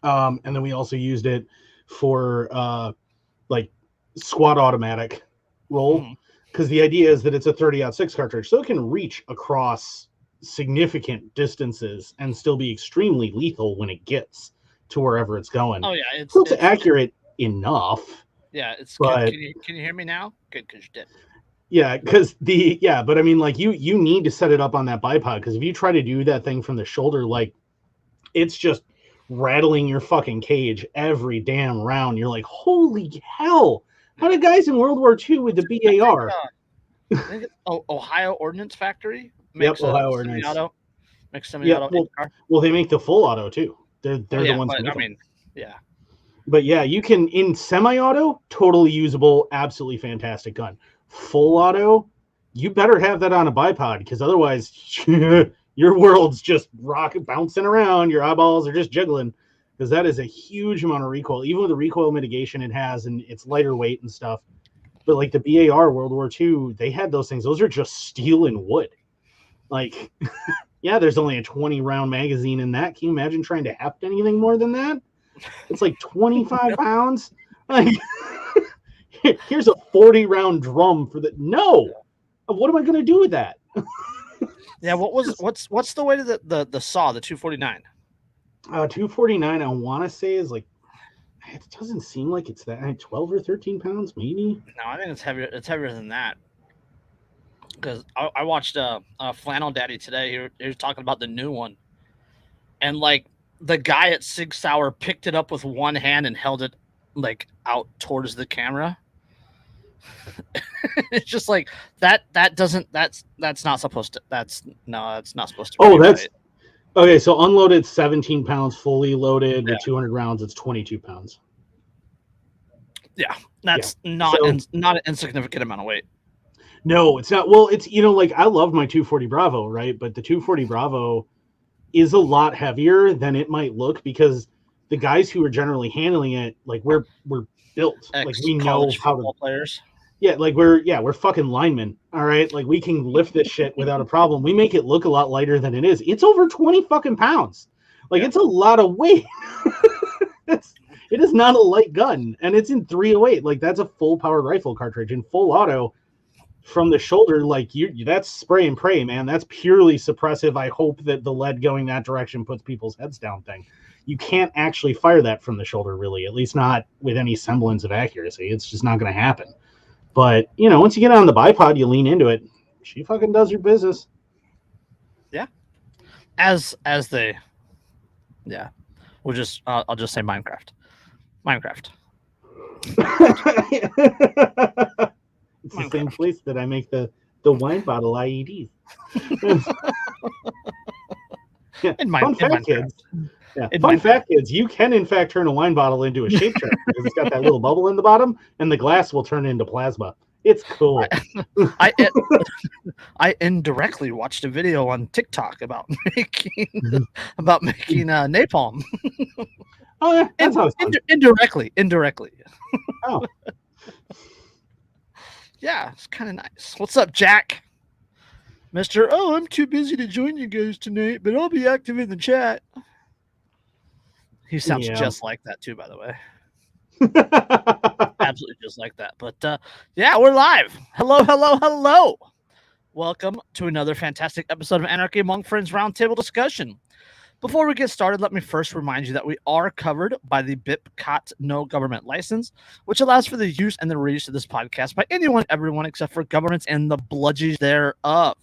And then we also used it for like squad automatic roll, because the idea is that it's a 30-06 cartridge, so it can reach across significant distances and still be extremely lethal when it gets to wherever it's going. Oh yeah, So it's accurate enough. Yeah, it's but good. Can you hear me now? Good, because you did. Yeah, but I mean, like you need to set it up on that bipod, because if you try to do that thing from the shoulder, like it's just rattling your fucking cage every damn round. You're like, holy hell! How did guys in World War II with the BAR? I think it's Ohio Ordnance Factory Yep, makes Ohio a Ordnance. semi-auto. Makes Yep. semi-auto car. Well, they make the full auto too. They're the ones. But That make I them. mean, yeah. But yeah, you can in semi-auto, totally usable, absolutely fantastic gun. Full auto, you better have that on a bipod, because otherwise your world's just bouncing around. Your eyeballs are just jiggling, because that is a huge amount of recoil, even with the recoil mitigation it has, and it's lighter weight and stuff. But like the BAR World War II, they had those things. Those are just steel and wood. Like, yeah, there's only a 20 round magazine in that. Can you imagine trying to heft anything more than that? It's like 25 pounds. Like, here's a 40 round drum for the. No, what am I going to do with that? Yeah, what's the weight of the saw, the 249? 249, I want to say, is like, it doesn't seem like it's that 12 or 13 pounds, maybe. No, I think it's heavier. It's heavier than that. Because I watched Flannel Daddy today. He was talking about the new one, and like the guy at Sig Sauer picked it up with one hand and held it like out towards the camera. It's just like that doesn't that's not supposed to that's not supposed to be right. Okay, so unloaded 17 pounds, fully loaded with 200 rounds, it's 22 pounds. Yeah, that's not an insignificant amount of weight. No, it's not. Well, it's, like, I love my 240 Bravo, right? But the 240 Bravo is a lot heavier than it might look, because the guys who are generally handling it, like, we're built. Like, we know how to. Players. Yeah, like we're fucking linemen, all right? Like, we can lift this shit without a problem. We make it look a lot lighter than it is. It's over 20 fucking pounds. Like, it's a lot of weight. It is not a light gun, and it's in 308. Like, that's a full powered rifle cartridge in full auto from the shoulder. Like, that's spray and pray, man. That's purely suppressive. I hope that the lead going that direction puts people's heads down thing. You can't actually fire that from the shoulder, really, at least not with any semblance of accuracy. It's just not going to happen. But, once you get on the bipod, you lean into it. She fucking does your business. Yeah. As they, yeah. I'll just say Minecraft. It's the same place that I make the wine bottle IEDs. Fun fact, kids. Yeah. Fun fact, kids, you can in fact turn a wine bottle into a shape track, because it's got that little bubble in the bottom, and the glass will turn into plasma. It's cool. I indirectly watched a video on TikTok about making napalm. Oh yeah, that's how it's indirectly. Oh. Yeah, it's kind of nice. What's up, Jack? Mr. Oh, I'm too busy to join you guys tonight, but I'll be active in the chat. He sounds just like that too, by the way. Absolutely just like that. But yeah, we're live. Hello. Welcome to another fantastic episode of Anarchy Among Friends Roundtable discussion. Before we get started, let me first remind you that we are covered by the BIPCOT No Government License, which allows for the use and the reuse of this podcast by anyone, everyone, except for governments and the bludgies thereof.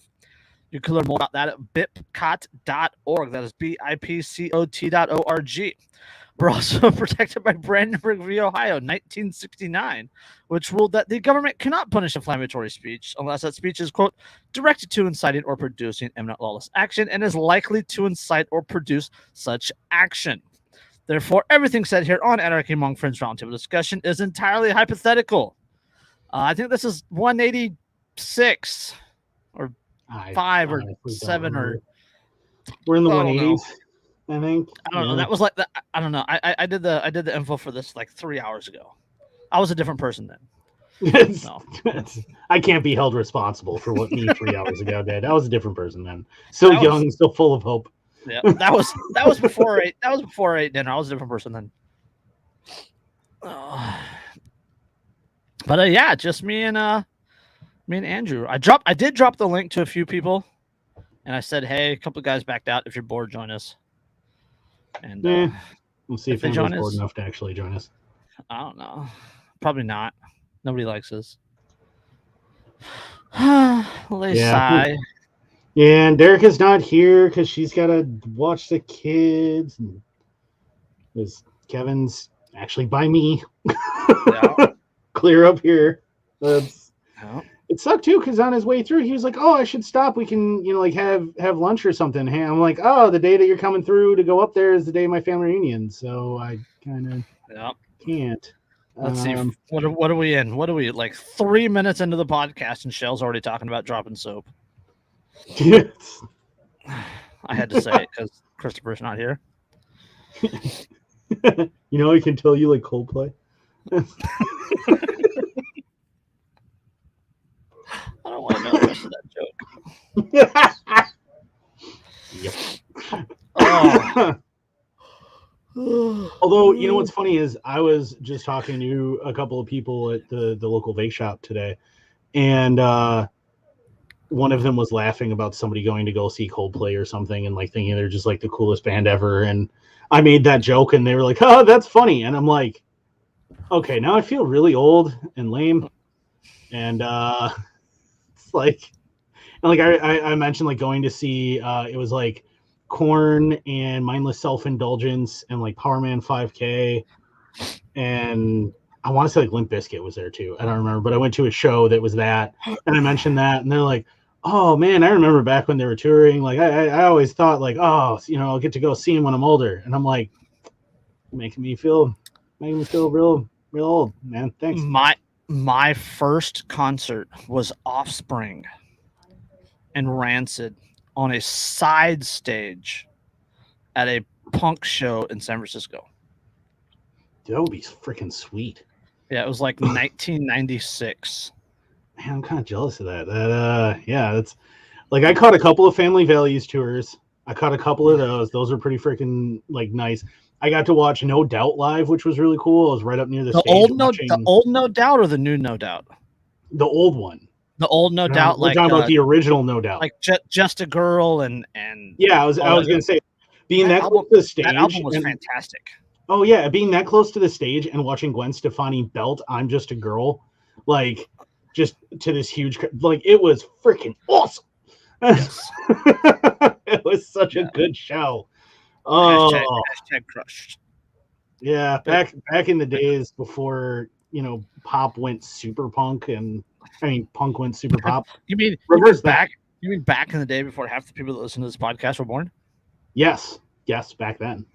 You can learn more about that at bipcot.org. That is BIPCOT.org. We're also protected by Brandenburg v. Ohio, 1969, which ruled that the government cannot punish inflammatory speech unless that speech is, quote, directed to inciting or producing imminent lawless action and is likely to incite or produce such action. Therefore, everything said here on Anarchy Among Friends Roundtable discussion is entirely hypothetical. I think this is 186 or 5 or 7 or... We're in the 180s. I think. I don't know. That was like that. I don't know. I did the info for this like 3 hours ago. I was a different person then. I can't be held responsible for what me 3 hours ago did. I was a different person then. So young, still full of hope. Yeah, that was before I ate. That was before I ate dinner. I was a different person then. But yeah, just me and Andrew. I did drop the link to a few people, and I said, hey, a couple of guys backed out. If you're bored, join us. And we'll see if if they anybody's join bored us, enough to actually join us. I don't know. Probably not. Nobody likes us. They sigh. Yeah, and Derica's not here because she's got to watch the kids. And because Kevin's actually by me. Yeah. Clear up here. That's Yeah. It sucked too because on his way through he was like, "Oh, I should stop. We can, like have lunch or something." Hey, I'm like, "Oh, the day that you're coming through to go up there is the day of my family reunion, so I kind of can't." Let's see. What are we in? What are we like 3 minutes into the podcast and Shell's already talking about dropping soap? I had to say it because Christopher's not here. I can tell you like Coldplay. I don't want to know the rest of that joke. Yep. Oh. Although, what's funny is I was just talking to a couple of people at the local vape shop today, and one of them was laughing about somebody going to go see Coldplay or something and like thinking they're just like the coolest band ever. And I made that joke and they were like, "Oh, that's funny." And I'm like, okay, now I feel really old and lame. And it's like, and like I mentioned like going to see it was like Korn and Mindless Self-Indulgence and like Power Man 5K, and I want to say like Limp Bizkit was there too. I don't remember, but I went to a show that was that, and I mentioned that, and they're like, "Oh man, I remember back when they were touring. Like I always thought like, oh, I'll get to go see them when I'm older." And I'm like, making me feel real old, man. Thanks. My first concert was Offspring and Rancid on a side stage at a punk show in San Francisco. That would be freaking sweet. Yeah, it was like 1996. Man, I'm kind of jealous of that. Yeah, that's like I caught a couple of Family Values tours. I caught a couple of those. Those are pretty freaking like nice. I got to watch No Doubt live, which was really cool. I was right up near the stage. The old No Doubt or the new No Doubt? The old one. The old No Doubt, we're talking about the original No Doubt, like just a girl and yeah. I was gonna say being that close to the stage. That album was fantastic. Oh yeah, being that close to the stage and watching Gwen Stefani belt "I'm Just a Girl," like just to this huge, like it was freaking awesome. Yes. It was such a good show. Oh, hashtag crushed. Yeah, back in the days before pop went super punk and punk went super pop. You mean back in the day before half the people that listen to this podcast were born? Yes, back then.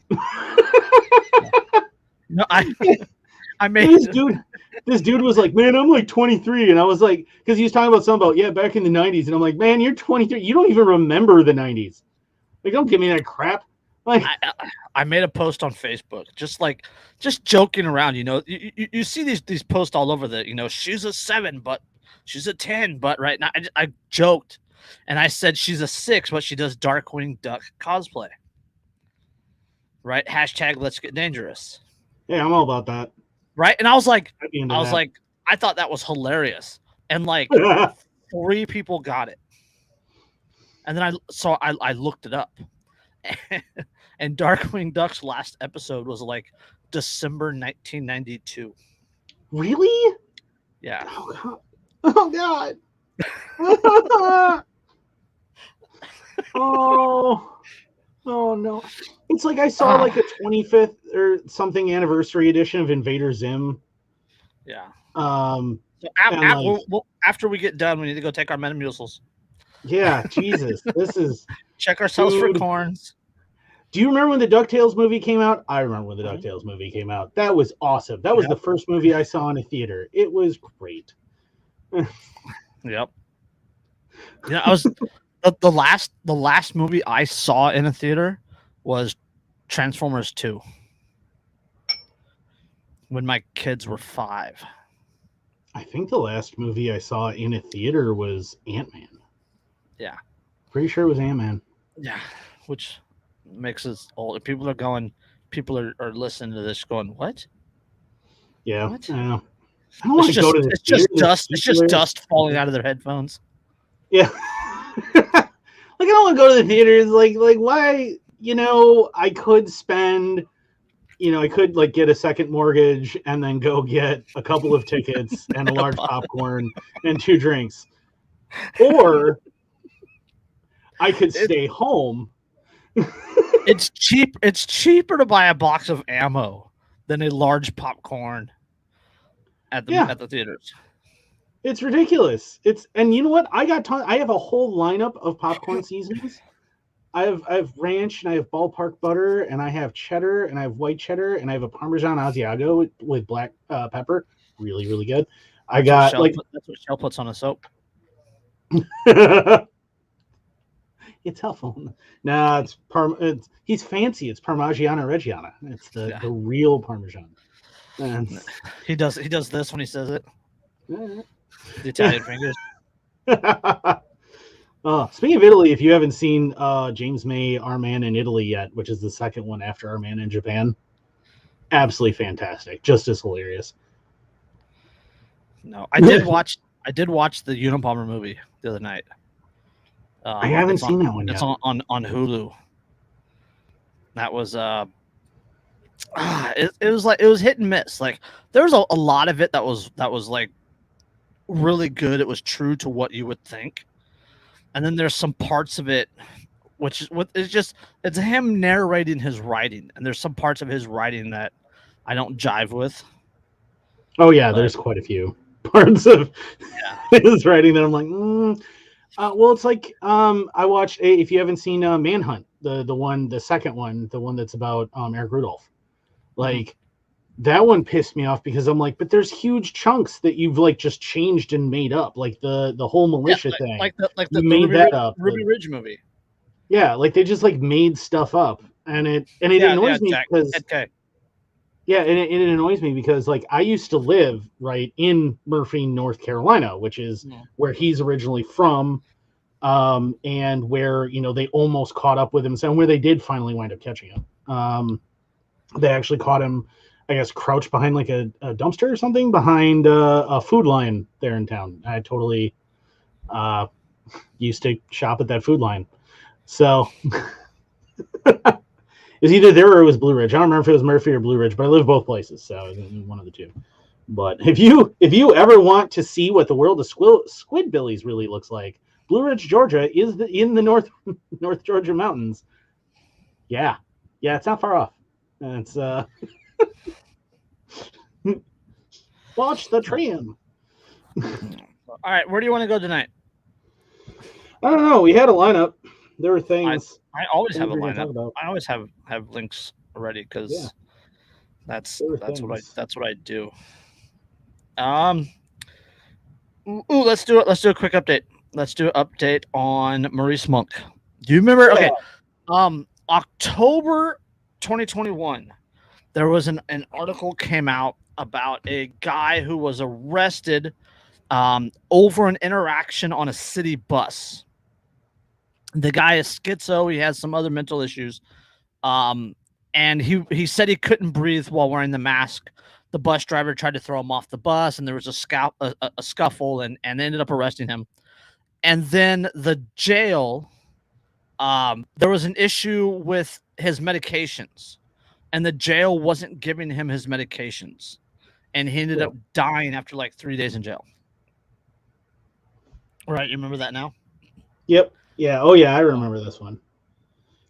No, I made this dude was like, "Man, I'm like 23," and I was like, because he was talking about something about back in the 90s, and I'm like, "Man, you're 23. You don't even remember the 90s. Like, don't give me that crap." Like, I made a post on Facebook, just joking around. You see these posts all over that. She's a 7, but she's a 10. But right now, I joked, and I said she's a 6, but she does Darkwing Duck cosplay. Right? Hashtag Let's Get Dangerous. Yeah, I'm all about that. Right? And I was like, I thought that was hilarious, and like 3 people got it, and then I looked it up. And Darkwing Duck's last episode was like December 1992. Really? Yeah. Oh God. Oh no. It's like I saw like a 25th or something anniversary edition of Invader Zim. Yeah. So after we get done, we need to go take our Metamucils. Yeah, Jesus. This is check ourselves for corns. Do you remember when the DuckTales movie came out? I remember when the DuckTales movie came out. That was awesome. That was the first movie I saw in a theater. It was great. Yep. Yeah, I was the last movie I saw in a theater was Transformers 2. When my kids were 5. I think the last movie I saw in a theater was Ant-Man. Yeah. Pretty sure it was Ant-Man. Yeah, which makes us old. People are listening to this going, what? Yeah. What? I don't want to go to the theater. It's just dust falling out of their headphones. Yeah. Like I don't want to go to the theaters. Like why? I could spend. I could like get a second mortgage and then go get a couple of tickets and a large popcorn and 2 drinks, or I could stay home. It's cheap. It's cheaper to buy a box of ammo than a large popcorn at the theaters. It's ridiculous. And you know what? I have a whole lineup of popcorn seasonings. I have ranch and I have ballpark butter and I have cheddar and I have white cheddar and I have a Parmesan Asiago with black pepper. Really, really good. That's what Shell puts on a soap. It's helpful. No, he's fancy. It's Parmigiana Reggiana. It's the real Parmesan. He does this when he says it. The Italian fingers. Speaking of Italy, if you haven't seen James May, Our Man in Italy yet, which is the second one after Our Man in Japan, absolutely fantastic. Just as hilarious. No, I did watch the Unabomber movie the other night. I haven't seen that one yet. It's on Hulu. That was it was hit and miss. Like there was a lot of it that was like really good. It was true to what you would think. And then there's some parts of it which it's him narrating his writing, and there's some parts of his writing that I don't jive with. Oh yeah, there's quite a few parts of his writing that I'm like, well, it's like I watched. If you haven't seen Manhunt, the second one, the one that's about Eric Rudolph, like that one pissed me off because I'm like, but there's huge chunks that you've like just changed and made up, like the whole militia thing, like the Ruby Ridge movie. Yeah, like they just like made stuff up, and it annoys me because yeah, and it annoys me because like I used to live right in Murphy, North Carolina, which is where he's originally from, and where they almost caught up with him, and where they did finally wind up catching him. They actually caught him, I guess, crouched behind like a dumpster or something behind a food line there in town. I totally used to shop at that food line, so. It was either there or it was Blue Ridge. I don't remember if it was Murphy or Blue Ridge, but I live both places, so one of the two. But if you ever want to see what the world of Squidbillies really looks like, Blue Ridge, Georgia is in the North Georgia mountains. Yeah, it's not far off. It's watch the tram. All right, where do you want to go tonight? I don't know. We had a lineup. There were things. I always have a lineup. I always have links ready because that's what I do. Let's do a quick update. Let's do an update on Maurice Monk. Do you remember? Okay, October 2021, there was an article came out about a guy who was arrested over an interaction on a city bus. The guy is schizo. He has some other mental issues. And he said he couldn't breathe while wearing the mask. The bus driver tried to throw him off the bus, and there was a scuffle, and they ended up arresting him. And then the jail, there was an issue with his medications, and the jail wasn't giving him his medications. And he ended up dying after like 3 days in jail. Right, you remember that now? Yep. Yeah. Oh, yeah. I remember this one.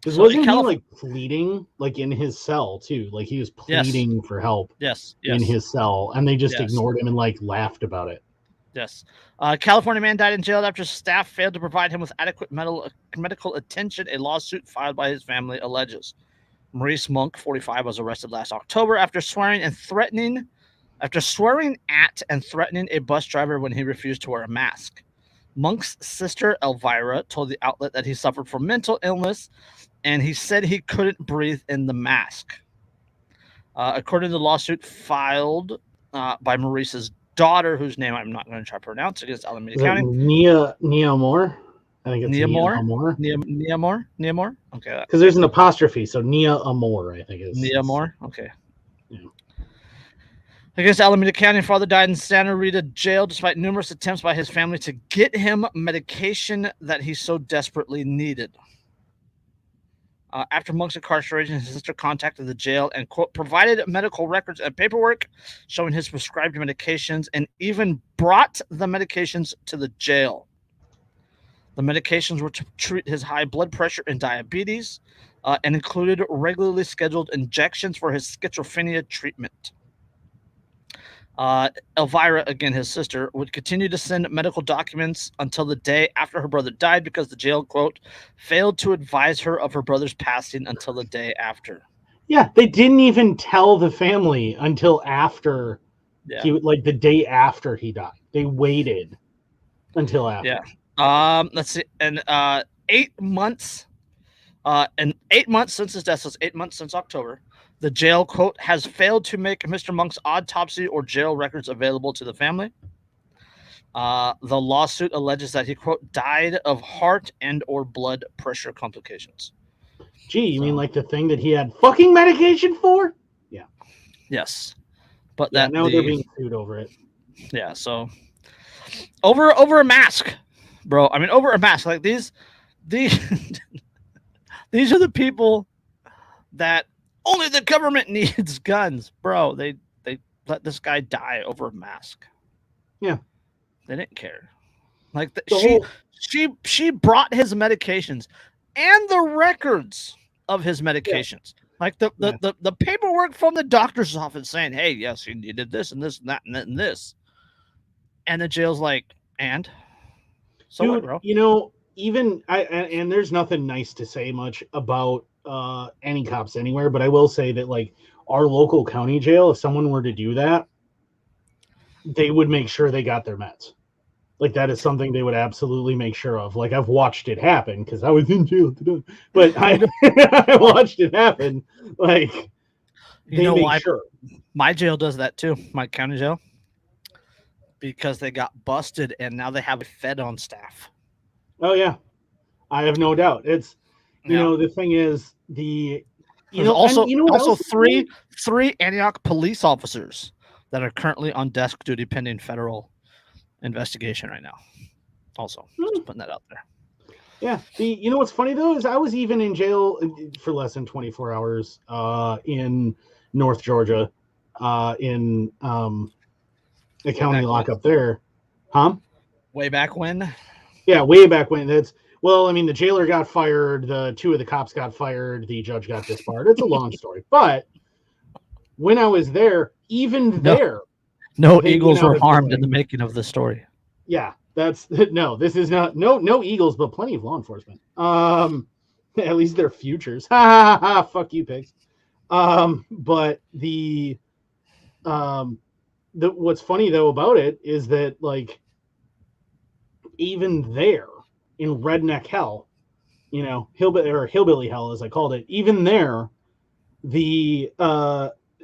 Because wasn't he like pleading, like in his cell too? Like he was pleading for help. Yes. In his cell, and they just ignored him and like laughed about it. Yes. California man died in jail after staff failed to provide him with adequate medical attention. A lawsuit filed by his family alleges. Maurice Monk, 45, was arrested last October after swearing at and threatening a bus driver when he refused to wear a mask. Monk's sister, Elvira, told the outlet that he suffered from mental illness, and he said he couldn't breathe in the mask. According to the lawsuit filed by Maurice's daughter, whose name I'm not going to try to pronounce, against Alameda County. Nia Moore? I think it's Nia Nia Moore? Amor. Nia Moore? Nia Moore? Okay. Because there's an apostrophe, so Nia Amor, I think is. Nia Moore? Okay. Yeah. Against Alameda County, father died in Santa Rita jail despite numerous attempts by his family to get him medication that he so desperately needed. After Monk's incarceration, his sister contacted the jail and, quote, provided medical records and paperwork showing his prescribed medications and even brought the medications to the jail. The medications were to treat his high blood pressure and diabetes and included regularly scheduled injections for his schizophrenia treatment. Elvira, again his sister, would continue to send medical documents until the day after her brother died because the jail, quote, failed to advise her of her brother's passing until the day after. Yeah, they didn't even tell the family until after like the day after he died. They waited until after. Yeah. Let's see. And 8 months since his death, so it's 8 months since October, the jail, quote, has failed to make Mr. Monk's autopsy or jail records available to the family. The lawsuit alleges that he, quote, died of heart and or blood pressure complications. Gee, you mean like the thing that he had fucking medication for? Yeah. Yes. But yeah, now they're being sued over it. Yeah, so over a mask, bro. I mean, over a mask. Like these these are the people that only the government needs guns, bro. They let this guy die over a mask. Yeah, they didn't care. Like she brought his medications and the records of his medications. Yeah. Like the paperwork from the doctor's office saying, "Hey, yes, you did this and this and that and that and this," and the jail's like, "And so dude, what, bro?" You know, even and there's nothing nice to say much about any cops anywhere, but I will say that like our local county jail, if someone were to do that, they would make sure they got their meds. Like that is something they would absolutely make sure of. Like I've watched it happen because I was in jail today, but I watched it happen. Like they make sure. My jail does that too. My county jail, because they got busted and now they have a Fed on staff. Oh yeah, I have no doubt. It's you know the thing is also three Antioch police officers that are currently on desk duty pending federal investigation right now. Also, just putting that out there. Yeah. You know what's funny though is I was even in jail for less than 24 hours in North Georgia, in a county lockup there. Huh? Way back when? Yeah, way back when. Well, I mean, the jailer got fired, the two of the cops got fired, the judge got disbarred. It's a long story. But when I was there, no eagles were harmed in the making of the story. Yeah, this is not no eagles, but plenty of law enforcement. At least they're futures. Ha ha ha! Fuck you, pigs. But what's funny though about it is that like even there in redneck hell, you know, hillbilly hell as I called it, even there, the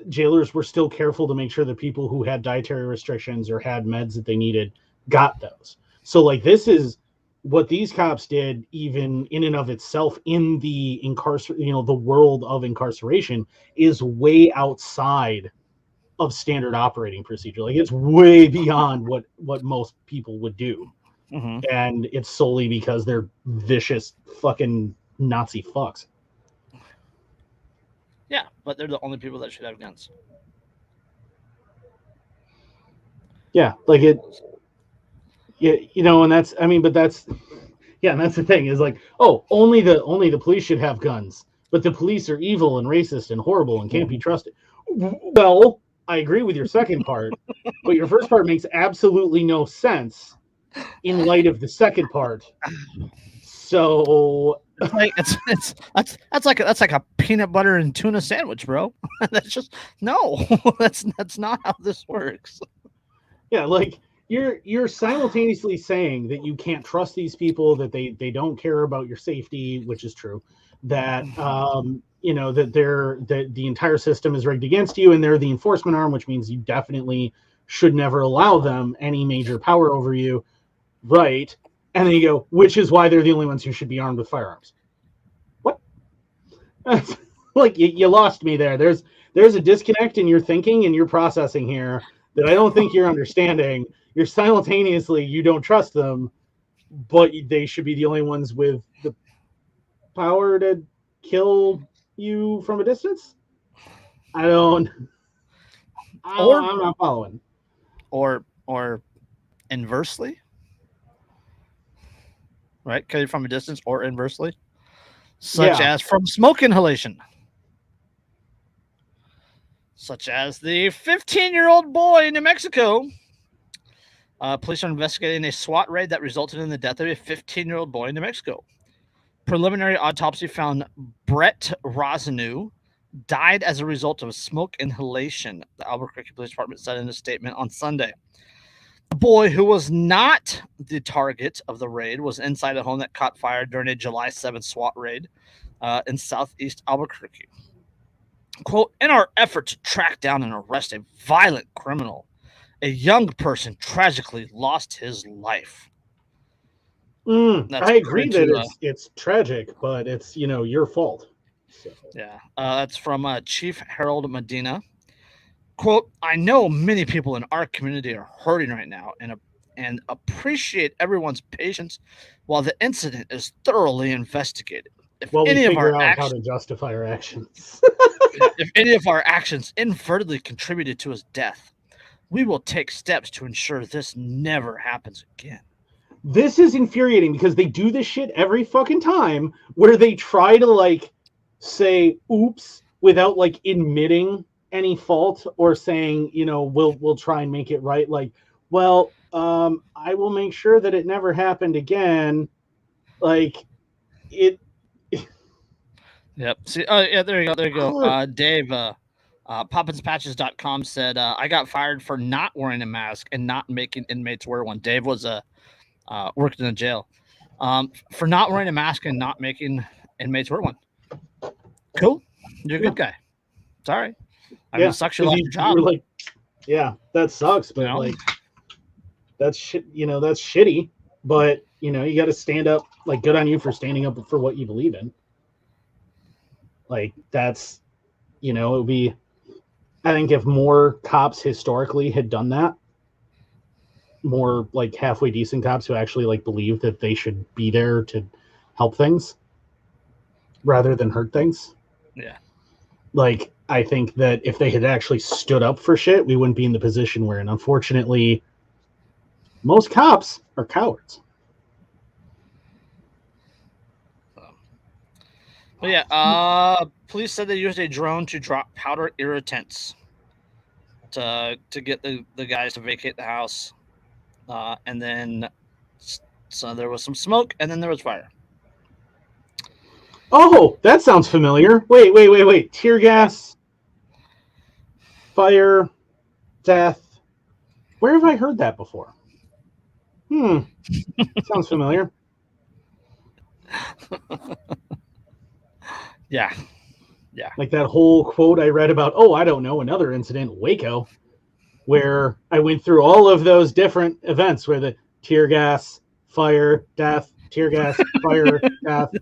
jailers were still careful to make sure that people who had dietary restrictions or had meds that they needed got those. So like this is what these cops did even in and of itself in the the world of incarceration is way outside of standard operating procedure. Like it's way beyond what most people would do. Mm-hmm. And it's solely because they're vicious fucking Nazi fucks. Yeah, but they're the only people that should have guns. Yeah, like it. Yeah, you know, and that's. I mean, but that's. Yeah, and that's the thing is like, oh, only the police should have guns, but the police are evil and racist and horrible and can't be trusted. Well, I agree with your second part, but your first part makes absolutely no sense in light of the second part. So it's like that's like a peanut butter and tuna sandwich, bro. That's just that's not how this works. Yeah, like you're simultaneously saying that you can't trust these people, that they don't care about your safety, which is true, that you know that the entire system is rigged against you and they're the enforcement arm, which means you definitely should never allow them any major power over you. Right. And then you go, which is why they're the only ones who should be armed with firearms. What? Like you lost me there. There's a disconnect in your thinking and your processing here that I don't think you're understanding. You're simultaneously, you don't trust them, but they should be the only ones with the power to kill you from a distance. I'm not following. Or inversely, right? Kill you from a distance, or inversely, such as from smoke inhalation. Such as the 15-year-old boy in New Mexico. Police are investigating a SWAT raid that resulted in the death of a 15-year-old boy in New Mexico. Preliminary autopsy found Brett Rosanu died as a result of smoke inhalation, the Albuquerque Police Department said in a statement on Sunday. The boy, who was not the target of the raid, was inside a home that caught fire during a July 7th SWAT raid in southeast Albuquerque. Quote, in our effort to track down and arrest a violent criminal, a young person tragically lost his life. I agree that it's tragic, but it's, your fault. So. Yeah, that's from Chief Harold Medina. Quote, I know many people in our community are hurting right now and appreciate everyone's patience while the incident is thoroughly investigated. If we any figure of our out how to justify our actions. If any of our actions inadvertently contributed to his death, we will take steps to ensure this never happens again. This is infuriating because they do this shit every fucking time where they try to say oops without admitting any fault or saying, we'll try and make it right. I will make sure that it never happened again. Yep. See, yeah, there you go. Dave, popinspatches.com said, I got fired for not wearing a mask and not making inmates wear one. Dave was worked in a jail for not wearing a mask and not making inmates wear one. Cool. You're a good guy. Sorry. I mean, it sucks you lost your job. That sucks, but that's shit. That's shitty, but you got to stand up. Good on you for standing up for what you believe in. That's, it would be, I think if more cops historically had done that, more halfway decent cops who actually believe that they should be there to help things rather than hurt things. Yeah. I think that if they had actually stood up for shit, we wouldn't be in the position we're in. Unfortunately, most cops are cowards. But yeah, police said they used a drone to drop powder irritants to get the guys to vacate the house. And then so there was some smoke, and then there was fire. Oh, that sounds familiar. Wait. Tear gas, fire, death. Where have I heard that before? Sounds familiar. Yeah. That whole quote I read about, I don't know, another incident, Waco, where I went through all of those different events where the tear gas, fire, death, tear gas, fire, death.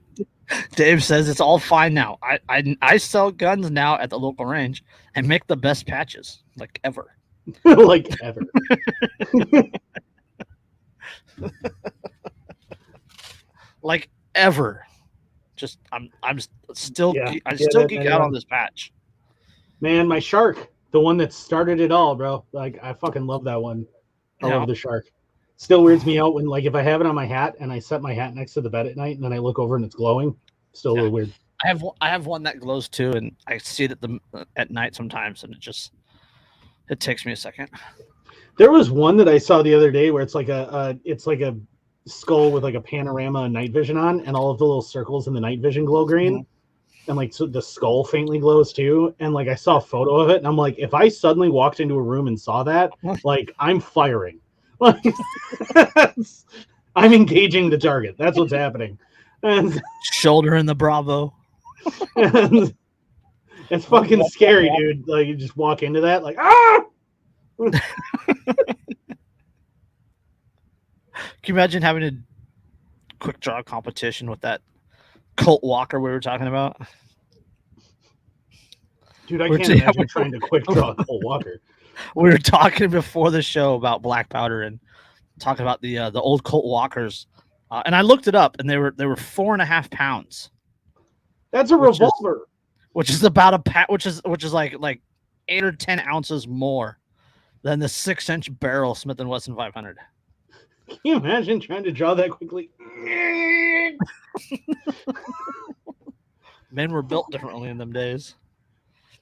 Dave says it's all fine now. I sell guns now at the local range and make the best patches, ever. Ever. Ever. Just I'm still geek out on this patch. Man, my shark, the one that started it all, bro. I fucking love that one. I love the shark. Still weirds me out when if I have it on my hat and I set my hat next to the bed at night and then I look over and it's glowing. Still a little weird. I have one that glows too, and I see it at night sometimes, and it takes me a second. There was one that I saw the other day where it's like a skull with a panorama and night vision on, and all of the little circles in the night vision glow green, and so the skull faintly glows too. And I saw a photo of it, and I'm like, if I suddenly walked into a room and saw that, I'm firing. I'm engaging the target. That's what's happening. And shoulder in the Bravo. And it's fucking scary, dude. You just walk into that, ah! Can you imagine having to quick draw competition with that Colt Walker we were talking about. Dude, I can't imagine trying to quick draw a Colt Walker. We were talking before the show about black powder and talking about the old Colt Walkers, and I looked it up, and they were 4.5 pounds. That's a revolver, which is about which is like 8 or 10 ounces more than the 6-inch barrel Smith & Wesson 500. Can you imagine trying to draw that quickly? Men were built differently in them days.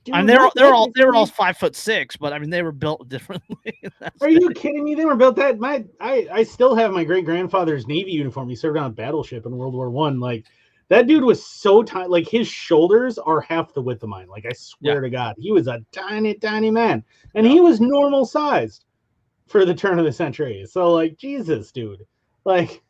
Dude, I mean, they were all 5'6", but I mean they were built differently. Are you kidding me? They were built that. I still have my great grandfather's Navy uniform. He served on a battleship in World War I. Like that dude was so tiny. Like his shoulders are half the width of mine. Like I swear to God, he was a tiny, tiny man, and he was normal sized for the turn of the century. So like Jesus, dude, like.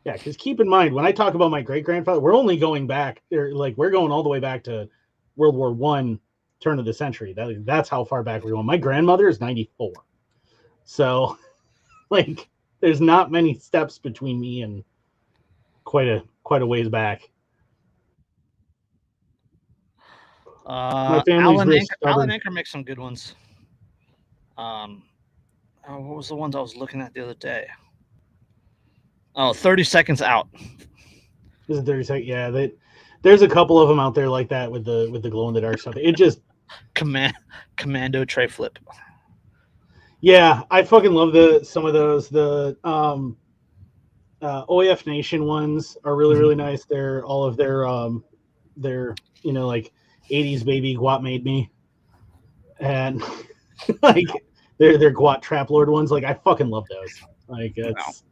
Yeah, because keep in mind when I talk about my great grandfather, we're only going back there. Like we're going all the way back to World War I, turn of the century. That's how far back we're going. My grandmother is 94, so like there's not many steps between me and quite a ways back. My family's Alan Anchor makes some good ones. What was the ones I was looking at the other day? Oh, 30 Seconds Out. Is it 30 seconds? Yeah, there's a couple of them out there like that with the glow in the dark stuff. It just Commando tray flip. Yeah, I fucking love some of those. The OAF Nation ones are really nice. They're all of their like 80s baby Guat made me, and like they're Guat Trap Lord ones. Like I fucking love those. Like it's.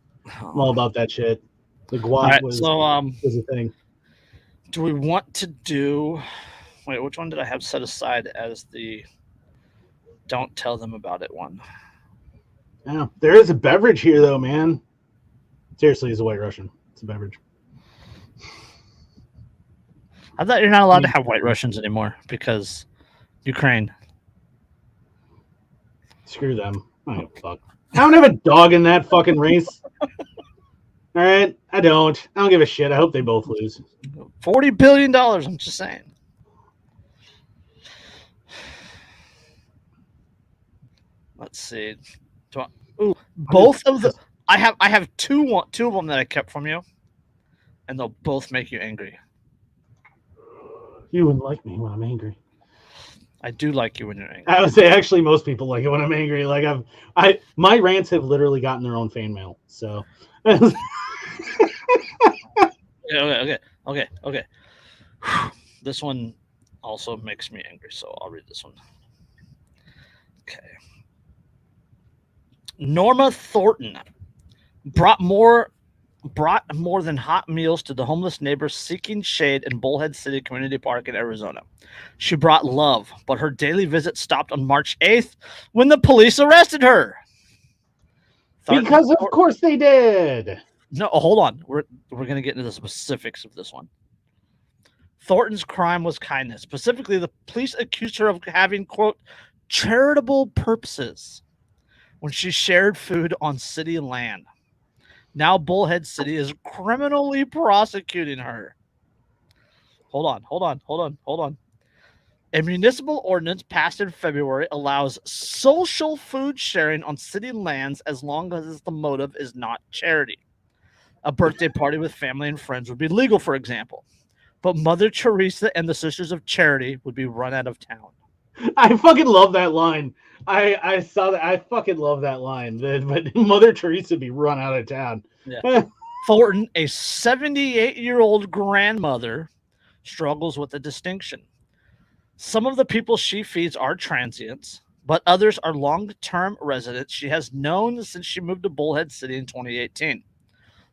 I'm all about that shit. The guap was a thing. Do we want to do... Wait, which one did I have set aside as the don't tell them about it one? Yeah, there is a beverage here, though, man. Seriously, it's a White Russian. It's a beverage. I thought you're not allowed to have White Russians anymore because Ukraine. Screw them. I don't give a fuck. I don't have a dog in that fucking race. All right, I don't give a shit. I hope they both lose. $40 billion. I'm just saying. Let's see. Both of the. I have two of them that I kept from you, and they'll both make you angry. You wouldn't like me when I'm angry. I do like you when you're angry. I would say actually most people like it when I'm angry. Like my rants have literally gotten their own fan mail. So. Okay. This one also makes me angry, so I'll read this one. Okay. Norma Thornton brought more than hot meals to the homeless neighbors seeking shade in Bullhead City Community Park in Arizona. She brought love, but her daily visit stopped on March 8th when the police arrested her. Because of course they did. No, hold on. We're going to get into the specifics of this one. Thornton's crime was kindness. Specifically, the police accused her of having, quote, charitable purposes when she shared food on city land. Now Bullhead City is criminally prosecuting her. Hold on. A municipal ordinance passed in February allows social food sharing on city lands as long as the motive is not charity. A birthday party with family and friends would be legal, for example. But Mother Teresa and the Sisters of Charity would be run out of town. I fucking love that line. I saw that. I fucking love that line. But Mother Teresa would be run out of town. Yeah. Thornton, a 78-year-old grandmother, struggles with the distinction. Some of the people she feeds are transients, but others are long-term residents she has known since she moved to Bullhead City in 2018.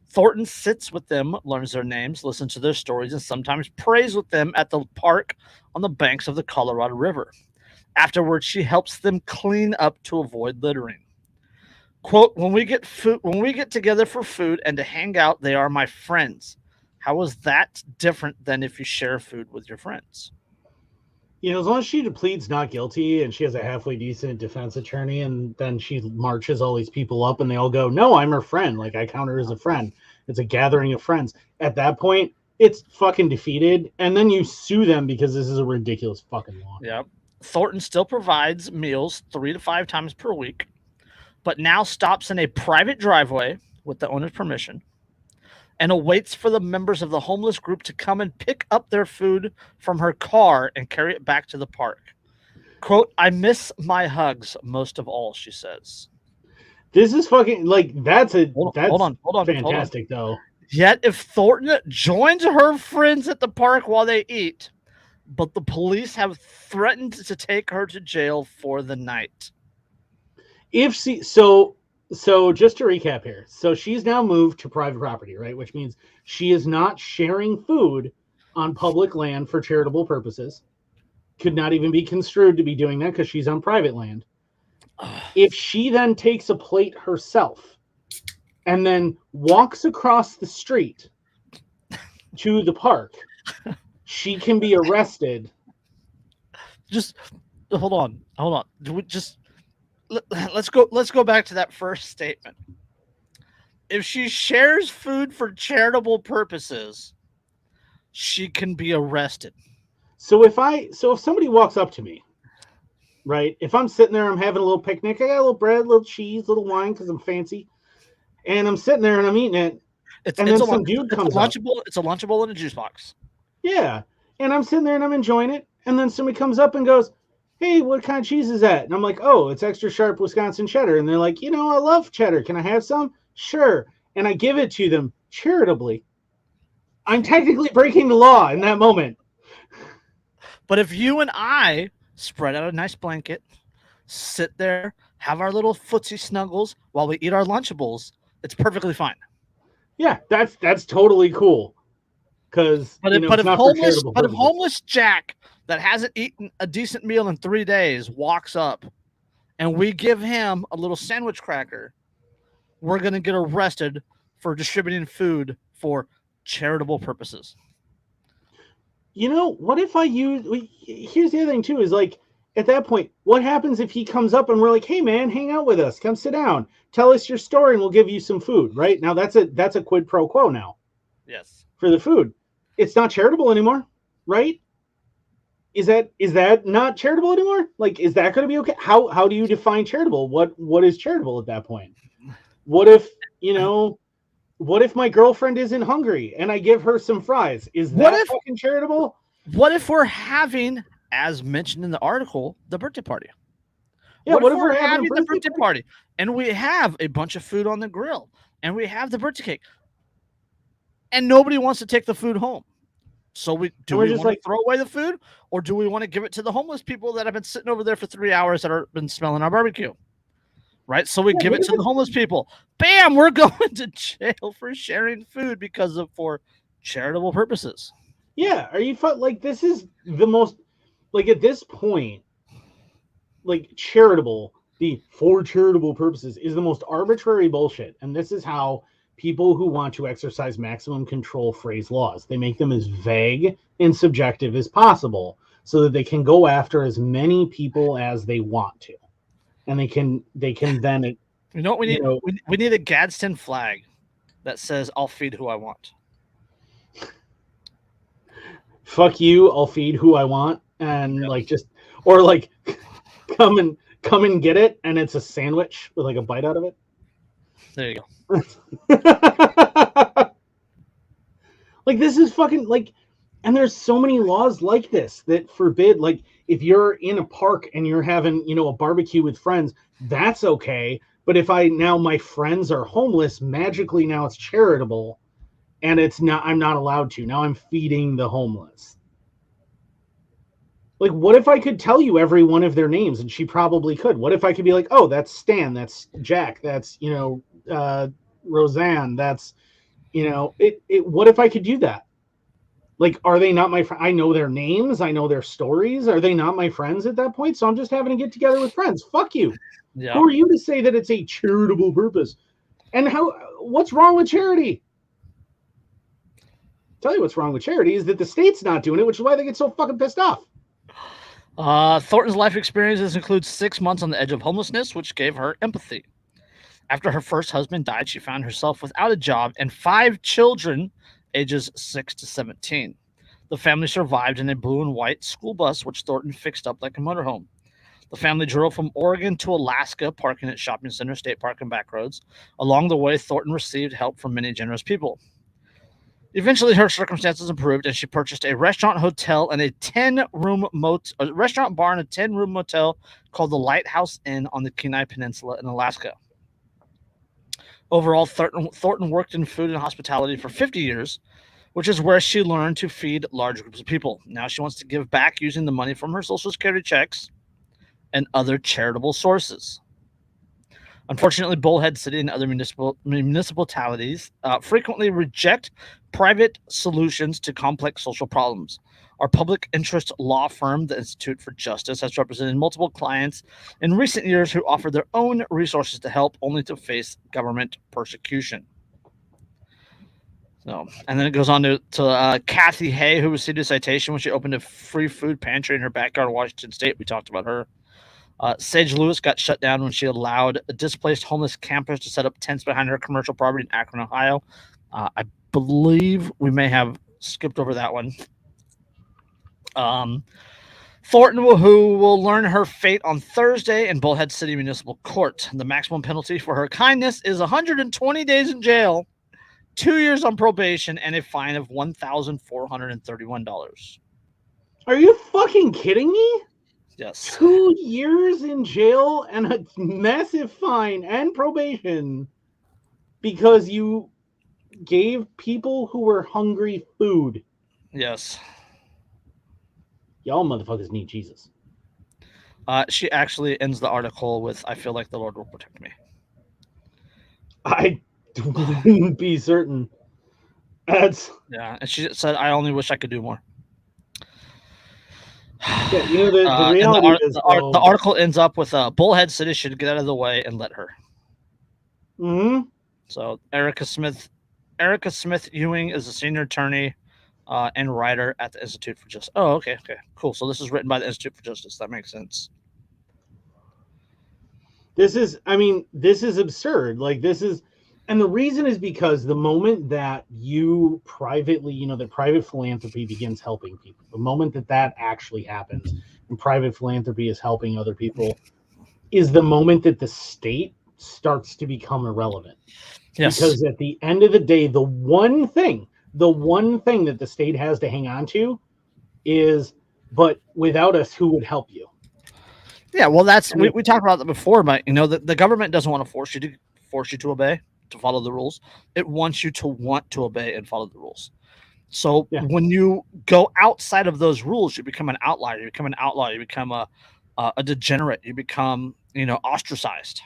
Thornton sits with them, learns their names, listens to their stories, and sometimes prays with them at the park on the banks of the Colorado River. Afterwards, she helps them clean up to avoid littering. Quote, when we get together for food and to hang out, they are my friends. How is that different than if you share food with your friends? You know, as long as she pleads not guilty and she has a halfway decent defense attorney, and then she marches all these people up and they all go, no, I'm her friend. Like, I count her as a friend. It's a gathering of friends. At that point, it's fucking defeated, and then you sue them because this is a ridiculous fucking law. Yep. Thornton still provides meals 3 to 5 times per week, but now stops in a private driveway with the owner's permission and awaits for the members of the homeless group to come and pick up their food from her car and carry it back to the park. Quote, I miss my hugs most of all, she says. This is fucking, like, that's Hold on, fantastic, though. Yet if Thornton joins her friends at the park while they eat, but the police have threatened to take her to jail for the night. So just to recap here. So she's now moved to private property, right? Which means she is not sharing food on public land for charitable purposes. Could not even be construed to be doing that because she's on private land. If she then takes a plate herself and then walks across the street to the park, she can be arrested. Just hold on. Let's go back to that first statement. If she shares food for charitable purposes, she can be arrested. So if somebody walks up to me, right? If I'm sitting there, I'm having a little picnic, I got a little bread, a little cheese, a little wine because I'm fancy, and I'm sitting there and I'm eating it, and then some dude comes up. It's a Lunchable and a juice box. Yeah, and I'm sitting there and I'm enjoying it, and then somebody comes up and goes, hey, what kind of cheese is that? And I'm like, oh, it's extra sharp Wisconsin cheddar. And they're like, I love cheddar. Can I have some? Sure. And I give it to them charitably. I'm technically breaking the law in that moment. But if you and I spread out a nice blanket, sit there, have our little footsie snuggles while we eat our Lunchables, it's perfectly fine. Yeah, that's totally cool. Because if homeless Jack that hasn't eaten a decent meal in 3 days walks up and we give him a little sandwich cracker, we're going to get arrested for distributing food for charitable purposes. What if here's the other thing too, is like, at that point, what happens if he comes up and we're like, hey man, hang out with us, come sit down, tell us your story and we'll give you some food, right? Now that's a quid pro quo now. Yes. For the food. It's not charitable anymore, right? Is that not charitable anymore? Like, is that going to be okay? How do you define charitable? What is charitable at that point? What if my girlfriend is in Hungary and I give her some fries? Is that fucking charitable? What if we're having, as mentioned in the article, the birthday party? Yeah, what if we're having the birthday party and we have a bunch of food on the grill and we have the birthday cake and nobody wants to take the food home? So we want to throw away the food, or do we want to give it to the homeless people that have been sitting over there for 3 hours that have been smelling our barbecue? Right? So we give it to the homeless people. Bam! We're going to jail for sharing food for charitable purposes. Yeah. Are you like, this is the most, like, at this point, like, for charitable purposes is the most arbitrary bullshit. And this is how people who want to exercise maximum control phrase laws. They make them as vague and subjective as possible so that they can go after as many people as they want to. And they can then... You know what we need? We need a Gadsden flag that says, I'll feed who I want. Fuck you, I'll feed who I want. And come and get it, and it's a sandwich with like a bite out of it. There you go. Like, this is fucking, like, and there's so many laws like this that forbid, like, if you're in a park and you're having, a barbecue with friends, that's okay. But if my friends are homeless, magically now it's charitable and I'm not allowed to. Now I'm feeding the homeless. Like, what if I could tell you every one of their names? And she probably could. What if I could be like, oh, that's Stan, that's Jack, that's, Roseanne, that's, what if I could do that? Like, are they not my friends? I know their names. I know their stories. Are they not my friends at that point? So I'm just having to get together with friends. Fuck you. Yeah. Who are you to say that it's a charitable purpose? And what's wrong with charity? I'll tell you what's wrong with charity is that the state's not doing it, which is why they get so fucking pissed off. Thornton's life experiences include 6 months on the edge of homelessness, which gave her empathy. After her first husband died, she found herself without a job and 5 children, ages 6 to 17. The family survived in a blue and white school bus, which Thornton fixed up like a motorhome. The family drove from Oregon to Alaska, parking at shopping centers, state park, and back roads. Along the way, Thornton received help from many generous people. Eventually, her circumstances improved, and she purchased a restaurant, hotel, and a 10-room a restaurant bar and a 10-room motel called the Lighthouse Inn on the Kenai Peninsula in Alaska. Overall, Thornton worked in food and hospitality for 50 years, which is where she learned to feed large groups of people. Now she wants to give back using the money from her Social Security checks and other charitable sources. Unfortunately, Bullhead City and other municipalities frequently reject private solutions to complex social problems. Our public interest law firm, the Institute for Justice, has represented multiple clients in recent years who offer their own resources to help, only to face government persecution. So, and then it goes on to Kathy Hay, who received a citation when she opened a free food pantry in her backyard in Washington State. We talked about her. Sage Lewis got shut down when she allowed displaced homeless campers to set up tents behind her commercial property in Akron, Ohio. I believe we may have skipped over that one. Thornton, who will learn her fate on Thursday in Bullhead City Municipal Court. The maximum penalty for her kindness is 120 days in jail, 2 years on probation, and a fine of $1,431. Are you fucking kidding me? Yes. 2 years in jail and a massive fine and probation because you gave people who were hungry food. Yes. Y'all motherfuckers need Jesus. She actually ends the article with, "I feel like the Lord will protect me." I wouldn't be certain. That's Yeah, and she said, "I only wish I could do more." yeah, you know the reality is the article ends up with Bullhead City should get out of the way and let her. Mm-hmm. So Erica Smith Ewing is a senior attorney and writer at the Institute for Justice. Oh, okay, cool. So this is written by the Institute for Justice. That makes sense. This is absurd. Like, this is, and the reason is because the moment that you privately, that private philanthropy begins helping people, the moment that actually happens and private philanthropy is helping other people, is the moment that the state starts to become irrelevant. Yes. Because at the end of the day, the one thing that the state has to hang on to is, but without us, who would help you? Yeah, well, we talked about that before, but the government doesn't want to force you to obey, to follow the rules. It wants you to want to obey and follow the rules. So when you go outside of those rules, you become an outlier. You become an outlaw. You become a degenerate. You become ostracized.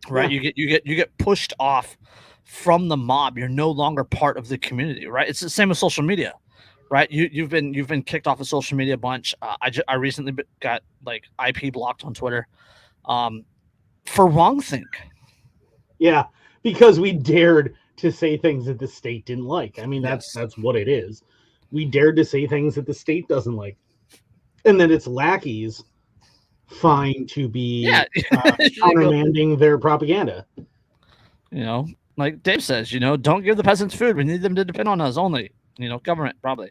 Right? Yeah. You get pushed off from the mob. You're no longer part of the community. Right? It's the same with social media. Right? You've been kicked off of social media a bunch. I recently got IP blocked on Twitter for wrongthink. Yeah, because we dared to say things that the state didn't like. I mean, that's what it is. We dared to say things that the state doesn't like, and that its lackeys find to be countermanding their propaganda. Like Dave says, don't give the peasants food. We need them to depend on us only. Government probably.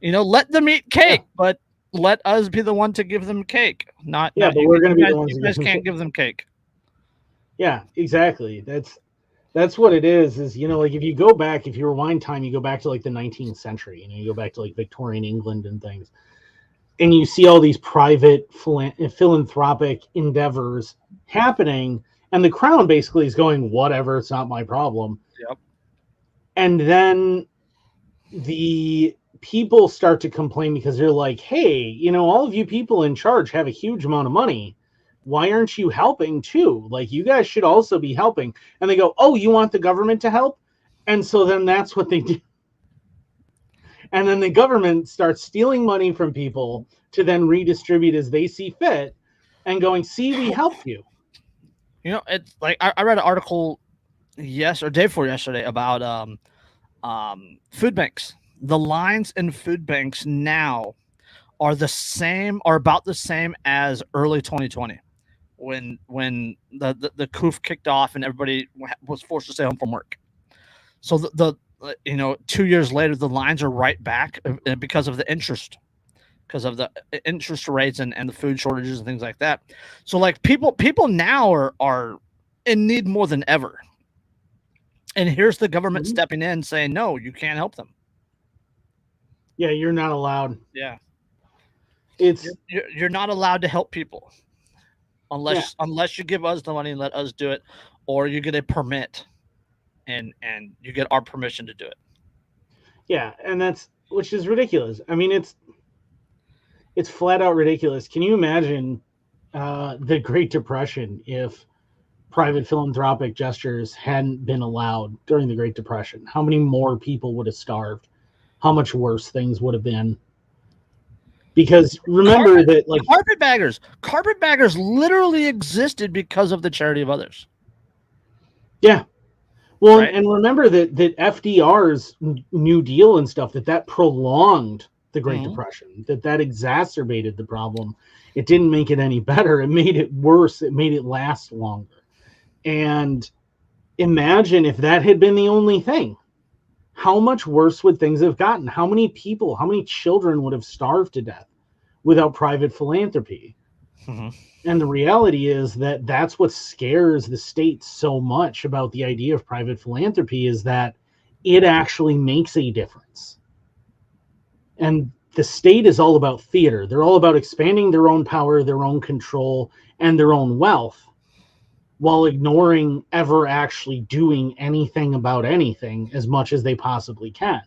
Let them eat cake, but let us be the one to give them cake. But we're going to be the ones. You guys can't give them cake. Yeah, exactly. That's what it is. Is if you go back, if you rewind time, you go back to the 19th century. You go back to Victorian England and things, and you see all these private philanthropic endeavors happening, and the crown basically is going, whatever, it's not my problem. Yep. And then the people start to complain because they're like, hey, all of you people in charge have a huge amount of money. Why aren't you helping too? You guys should also be helping. And they go, oh, you want the government to help? And so then that's what they do. And then the government starts stealing money from people to then redistribute as they see fit and going, see, we helped you. It's I read an article day before yesterday about food banks. The lines in food banks now are about the same as early 2020. when the coup kicked off and everybody was forced to stay home from work. So the 2 years later, the lines are right back because of the interest, because of the interest rates and the food shortages and things like that. So like people now are in need more than ever. And here's the government stepping in saying, no, you can't help them. Yeah, you're not allowed. Yeah. It's you're not allowed to help people unless you give us the money and let us do it, or you get a permit and you get our permission to do it. Yeah, and which is ridiculous. I mean, it's flat out ridiculous. Can you imagine the Great Depression if private philanthropic gestures hadn't been allowed during the Great Depression? How many more people would have starved? How much worse things would have been? Because remember that, like, carpetbaggers literally existed because of the charity of others. Yeah. Well, right? And remember that FDR's New Deal and stuff, that prolonged the Great Depression, that exacerbated the problem. It didn't make it any better. It made it worse. It made it last longer. And imagine if that had been the only thing. How much worse would things have gotten? How many people, how many children would have starved to death without private philanthropy? And the reality is that's what scares the state so much about the idea of private philanthropy, is that it actually makes a difference. And the state is all about theater. They're all about expanding their own power, their own control, and their own wealth, while ignoring ever actually doing anything about anything as much as they possibly can.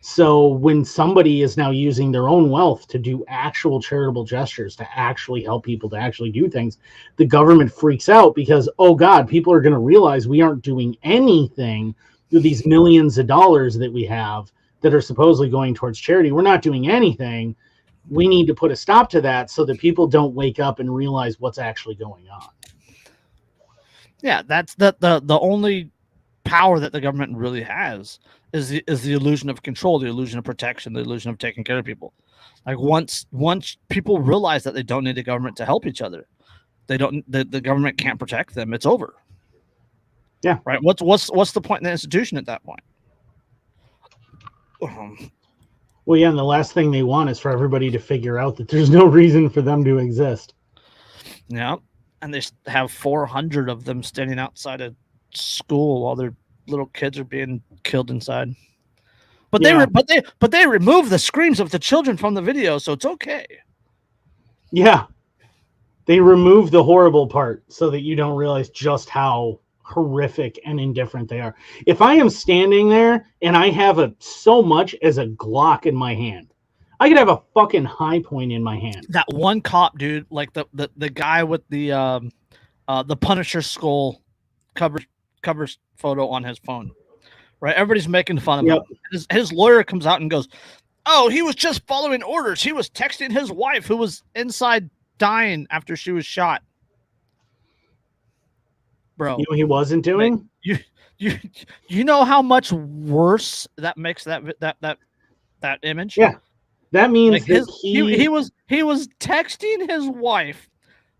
So when somebody is now using their own wealth to do actual charitable gestures, to actually help people, to actually do things, the government freaks out because, oh God, people are going to realize we aren't doing anything with these millions of dollars that we have that are supposedly going towards charity. We're not doing anything. We need to put a stop to that so that people don't wake up and realize what's actually going on. Yeah, that's the only power that the government really has is the illusion of control, the illusion of protection, the illusion of taking care of people. Like once people realize that they don't need the government to help each other, the government can't protect them, it's over. Yeah. Right. What's the point in the institution at that point? Well, yeah, and the last thing they want is for everybody to figure out that there's no reason for them to exist. Yeah. And they have 400 of them standing outside a school while their little kids are being killed inside. But they remove the screams of the children from the video, so it's okay. Yeah. They remove the horrible part so that you don't realize just how horrific and indifferent they are. If I am standing there and I have so much as a Glock in my hand, I could have a fucking high point in my hand. That one cop, dude, like the guy with the Punisher skull cover photo on his phone, right? Everybody's making fun of him. His lawyer comes out and goes, "Oh, he was just following orders. He was texting his wife who was inside dying after she was shot." Bro, you know he wasn't doing? You know how much worse that makes that image? Yeah. That means like he was texting his wife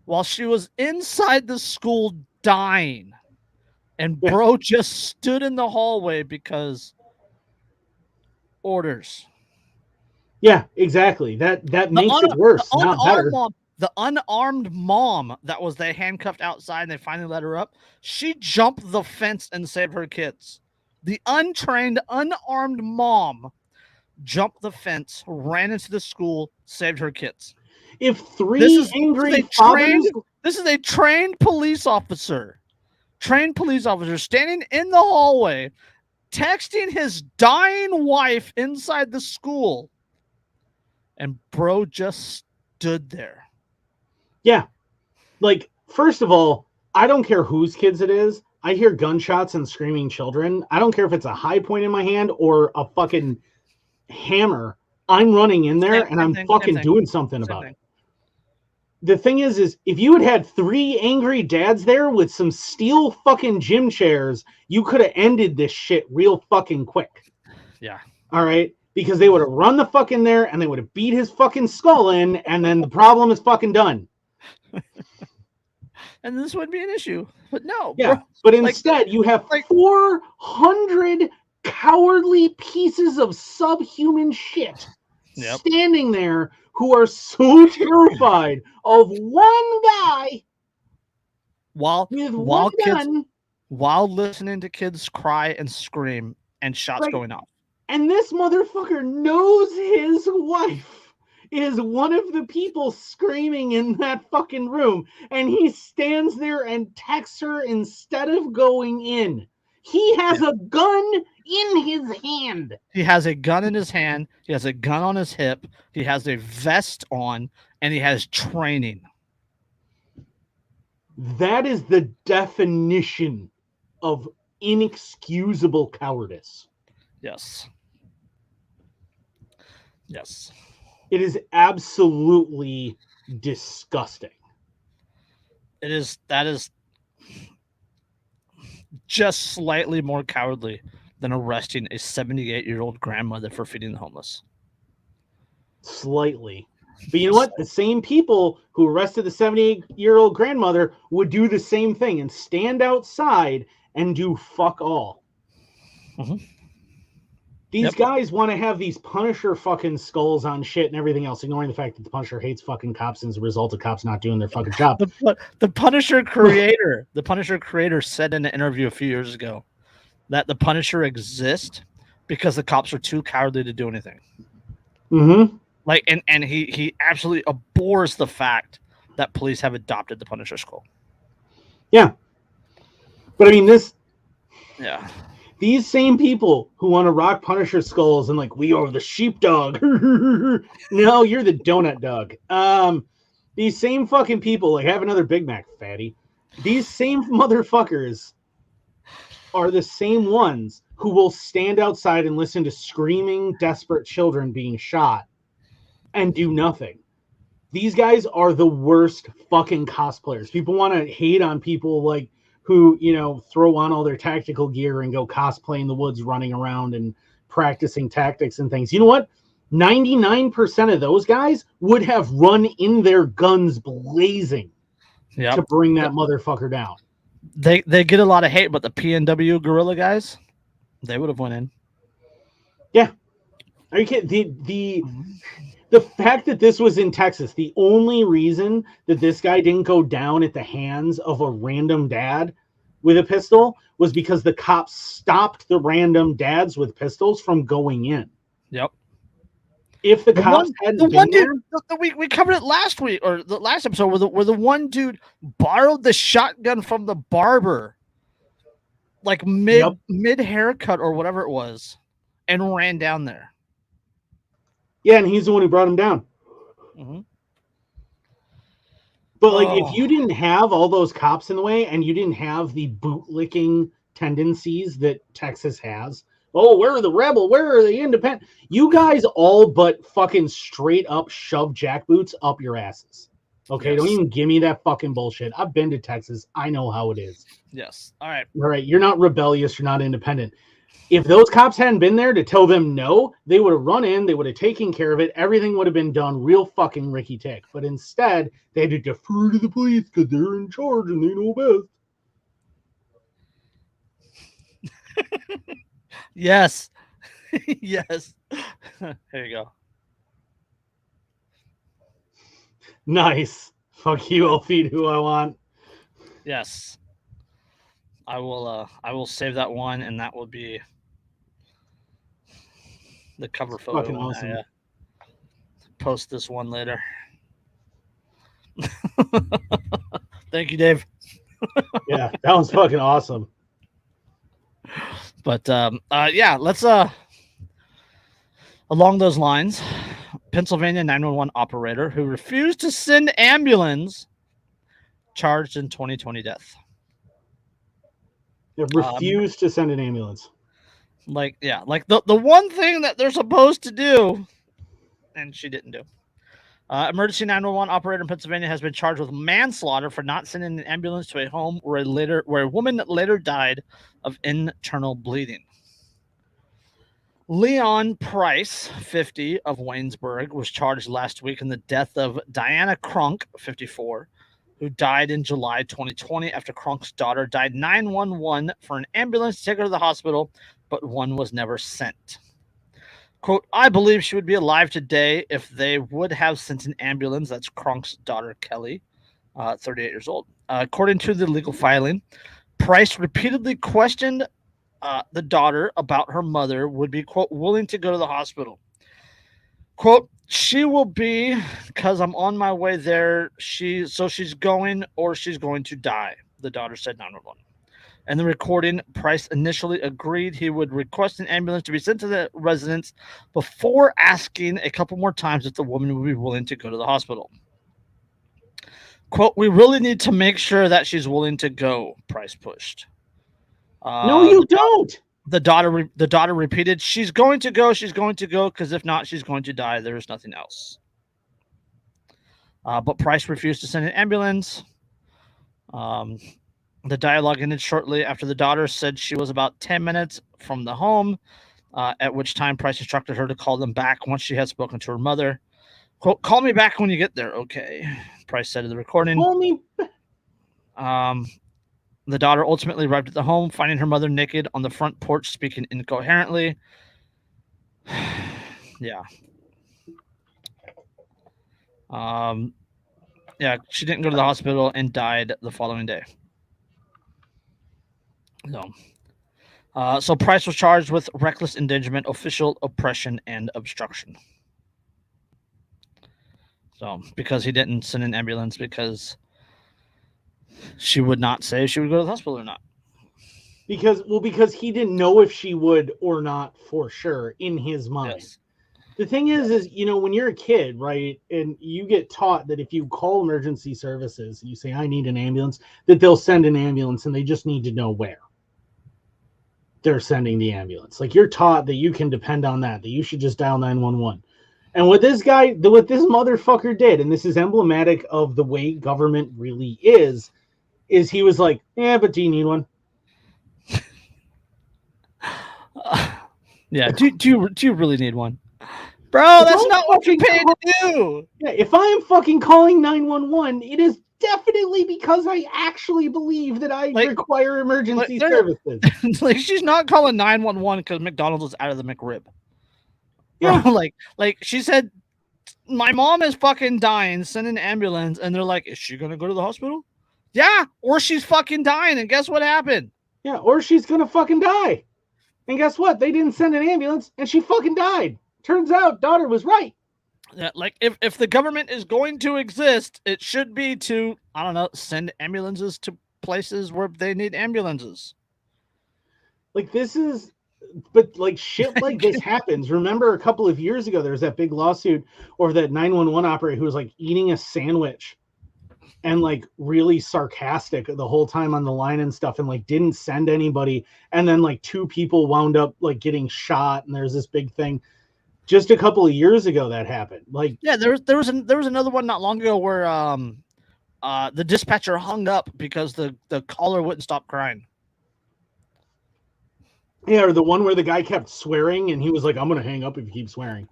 while she was inside the school dying, and bro just stood in the hallway because orders. Yeah, exactly. That makes it worse, not better. The unarmed mom that was they handcuffed outside and they finally let her up, she jumped the fence and saved her kids. The untrained, unarmed mom jumped the fence, ran into the school, saved her kids. If this is a trained police officer standing in the hallway, texting his dying wife inside the school, and bro just stood there. Yeah. Like, first of all, I don't care whose kids it is. I hear gunshots and screaming children. I don't care if it's a high point in my hand or a fucking hammer. I'm running in there and I'm fucking doing something about it. The thing is if you had 3 angry dads there with some steel fucking gym chairs, you could have ended this shit real fucking quick. Yeah. All right? Because they would have run the fuck in there and they would have beat his fucking skull in, and then the problem is fucking done. and this wouldn't be an issue. But no, Yeah, bro. but Like, instead you have like 400 cowardly pieces of subhuman shit yep. standing there who are so terrified of one guy While with one while kids gun. while listening to kids cry and scream and shots Right. going off. And this motherfucker knows his wife is one of the people screaming in that fucking room. And he stands there and texts her instead of going in. He has a gun in his hand. He has a gun in his hand. He has a gun on his hip. He has a vest on, and he has training. That is the definition of inexcusable cowardice. Yes. Yes. It is absolutely disgusting. That is just slightly more cowardly than arresting a 78-year-old grandmother for feeding the homeless. Slightly. But you know what? The same people who arrested the 78-year-old grandmother would do the same thing and stand outside and do fuck all. Mm-hmm. These guys want to have these Punisher fucking skulls on shit and everything else, ignoring the fact that the Punisher hates fucking cops as a result of cops not doing their fucking job. The Punisher creator said in an interview a few years ago that the Punisher exists because the cops are too cowardly to do anything. Mm-hmm. Like, and he absolutely abhors the fact that police have adopted the Punisher skull. Yeah. But I mean, Yeah. These same people who want to rock Punisher skulls and like, we are the sheepdog. No, you're the donut dog. These same fucking people, like, have another Big Mac, fatty. These same motherfuckers are the same ones who will stand outside and listen to screaming, desperate children being shot and do nothing. These guys are the worst fucking cosplayers. People want to hate on people like who, you know, throw on all their tactical gear and go cosplay in the woods, running around and practicing tactics and things. You know what? 99% of those guys would have run in their guns blazing to bring that motherfucker down. They get a lot of hate, but the PNW guerrilla guys, they would have went in. Yeah. Are you kidding? The fact that this was in Texas, the only reason that this guy didn't go down at the hands of a random dad with a pistol was because the cops stopped the random dads with pistols from going in. Yep. If the cops hadn't been there, we covered it last week or the last episode where the one dude borrowed the shotgun from the barber, like mid haircut or whatever it was, and ran down there. Yeah, and he's the one who brought him down. Mm-hmm. But like, if you didn't have all those cops in the way, and you didn't have the bootlicking tendencies that Texas has, oh, where are the rebel? Where are the independent? You guys all but fucking straight up shove jackboots up your asses. Okay, yes. Don't even give me that fucking bullshit. I've been to Texas. I know how it is. Yes. All right. All right. You're not rebellious. You're not independent. If those cops hadn't been there to tell them no, they would have run in, they would have taken care of it, everything would have been done real fucking Ricky Tick. But instead, they had to defer to the police because they're in charge and they know best. Yes. Yes. There you go. Nice. Fuck you, I'll feed who I want. Yes. I will save that one, and that will be the cover photo. Fucking awesome. I post this one later. Thank you, Dave. Yeah, that was fucking awesome. But yeah, let's along those lines, Pennsylvania 911 operator who refused to send ambulance charged in 2020 death. It refused to send an ambulance. Like the one thing that they're supposed to do, and she didn't do. Emergency 911 operator in Pennsylvania has been charged with manslaughter for not sending an ambulance to a home where a woman later died of internal bleeding. Leon Price, 50, of Waynesburg, was charged last week in the death of Diana Crunk, 54, who died in July 2020 after Cronk's daughter died 911 for an ambulance to take her to the hospital, but one was never sent. Quote, I believe she would be alive today if they would have sent an ambulance. That's Cronk's daughter, Kelly, 38 years old. According to the legal filing, Price repeatedly questioned the daughter about her mother would be, quote, willing to go to the hospital. Quote, she will be because I'm on my way there. She's going or she's going to die, the daughter said 911. In the recording, Price initially agreed he would request an ambulance to be sent to the residence before asking a couple more times if the woman would be willing to go to the hospital. Quote, we really need to make sure that she's willing to go, Price pushed. No, you don't. The daughter repeated, she's going to go, because if not, she's going to die. There is nothing else. But Price refused to send an ambulance. The dialogue ended shortly after the daughter said she was about 10 minutes from the home, at which time Price instructed her to call them back once she had spoken to her mother. Quote, call me back when you get there, okay, Price said in the recording. Call me. The daughter ultimately arrived at the home, finding her mother naked on the front porch, speaking incoherently. Yeah. Yeah, she didn't go to the hospital and died the following day. So Price was charged with reckless endangerment, official oppression, and obstruction. So, because he didn't send an ambulance because she would not say if she would go to the hospital or not. Because he didn't know if she would or not for sure in his mind. Yes. The thing is, when you're a kid, right, and you get taught that if you call emergency services and you say, I need an ambulance, that they'll send an ambulance and they just need to know where they're sending the ambulance. Like, you're taught that you can depend on that you should just dial 911. And what this motherfucker did, and this is emblematic of the way government really is he was like, yeah, but do you need one? Yeah. Do you really need one? Bro, that's not what you're paid to do. Yeah, if I am fucking calling 911, it is definitely because I actually believe that I require emergency services. Like, she's not calling 911 because McDonald's is out of the McRib. Yeah. like she said, my mom is fucking dying, send an ambulance, and they're like, is she gonna go to the hospital? Yeah, or she's fucking dying, and guess what happened? Yeah, or she's gonna fucking die. And guess what? They didn't send an ambulance, and she fucking died. Turns out, daughter was right. Yeah, like, if the government is going to exist, it should be to, I don't know, send ambulances to places where they need ambulances. Like, but like shit like this happens. Remember a couple of years ago, there was that big lawsuit over that 911 operator who was like eating a sandwich and like really sarcastic the whole time on the line and stuff, and like didn't send anybody. And then like 2 people wound up like getting shot, and there's this big thing. Just a couple of years ago that happened. Like, yeah, there was another one not long ago where the dispatcher hung up because the caller wouldn't stop crying. Yeah, or the one where the guy kept swearing and he was like, I'm gonna hang up if you keep swearing.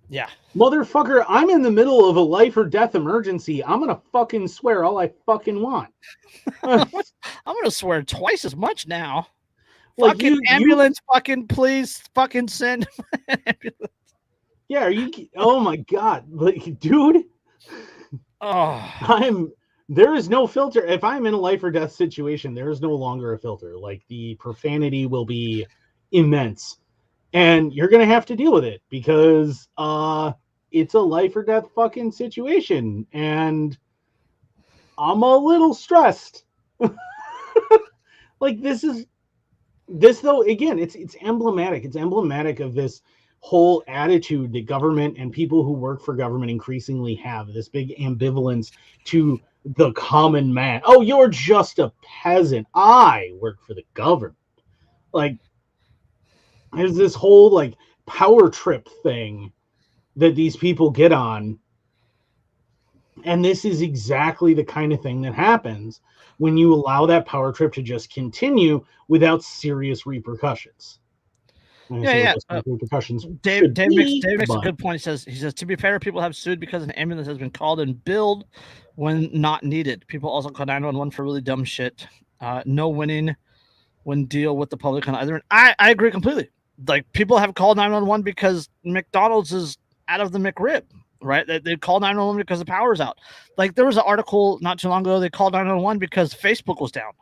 Yeah. Motherfucker, I'm in the middle of a life or death emergency. I'm gonna fucking swear all I fucking want. I'm gonna swear twice as much now. Like, fucking ambulance, fucking please fucking send an ambulance. Yeah, are you? Oh my god, like, dude. Oh, there is no filter. If I'm in a life or death situation, there is no longer a filter. Like, the profanity will be immense, and you're gonna have to deal with it because it's a life or death fucking situation, and I'm a little stressed. Like, this though, again, it's emblematic. It's emblematic of this whole attitude that government and people who work for government increasingly have, this big ambivalence to the common man. Oh, you're just a peasant. I work for the government. Like, there's this whole like power trip thing that these people get on. And this is exactly the kind of thing that happens when you allow that power trip to just continue without serious repercussions. Yeah. Repercussions Dave makes but... a good point. He says to be fair, people have sued because an ambulance has been called and billed when not needed. People also call 911 for really dumb shit. No winning when deal with the public on either end. I agree completely. Like, people have called 911 because McDonald's is out of the McRib, right? They called 911 because the power's out. Like, there was an article not too long ago, they called 911 because Facebook was down.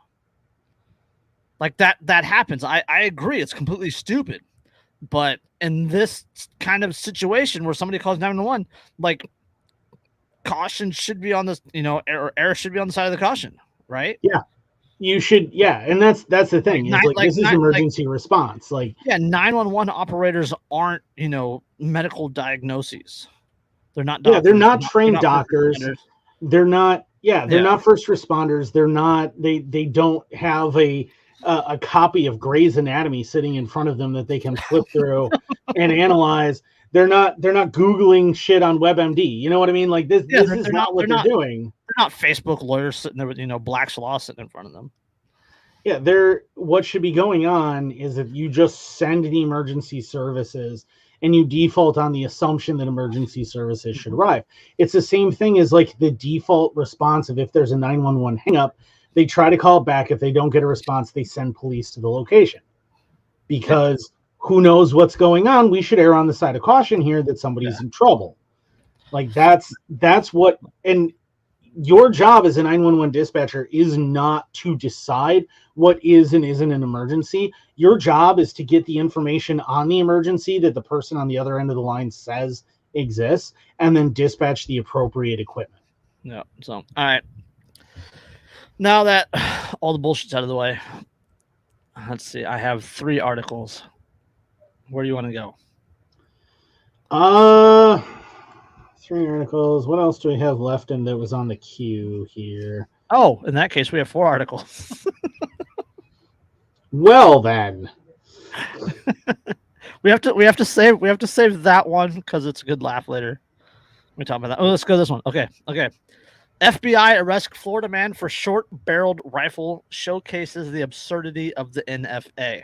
Like, that happens. I agree. It's completely stupid. But in this kind of situation where somebody calls 911, like, caution should be on this, error should be on the side of the caution, right? Yeah. You should, and that's the thing. This is emergency response. 911 operators aren't, medical diagnoses. They're not doctors. Yeah, they're not trained doctors. They're not, they're not first responders. They're not, they don't have a copy of Grey's Anatomy sitting in front of them that they can flip through and analyze. They're not Googling shit on WebMD. You know what I mean? Like, this is not what they're doing. They're not Facebook lawyers sitting there with, Black's Law sitting in front of them. Yeah, what should be going on is if you just send the emergency services and you default on the assumption that emergency services should arrive. It's the same thing as like the default response of if there's a 911 hang up, they try to call it back. If they don't get a response, they send police to the location. Because who knows what's going on? We should err on the side of caution here that somebody's in trouble. Like, that's what, and your job as a 911 dispatcher is not to decide what is and isn't an emergency. Your job is to get the information on the emergency that the person on the other end of the line says exists, and then dispatch the appropriate equipment. Yeah. So, all right. Now that all the bullshit's out of the way, let's see. I have 3 articles. Where do you want to go? 3 articles. What else do we have left in that was on the queue here? Oh, in that case, we have 4 articles. Well, then. we have to save that one because it's a good laugh later. We talk about that. Oh, let's go to this one. Okay. FBI arrests Florida man for short-barreled rifle, showcases the absurdity of the NFA.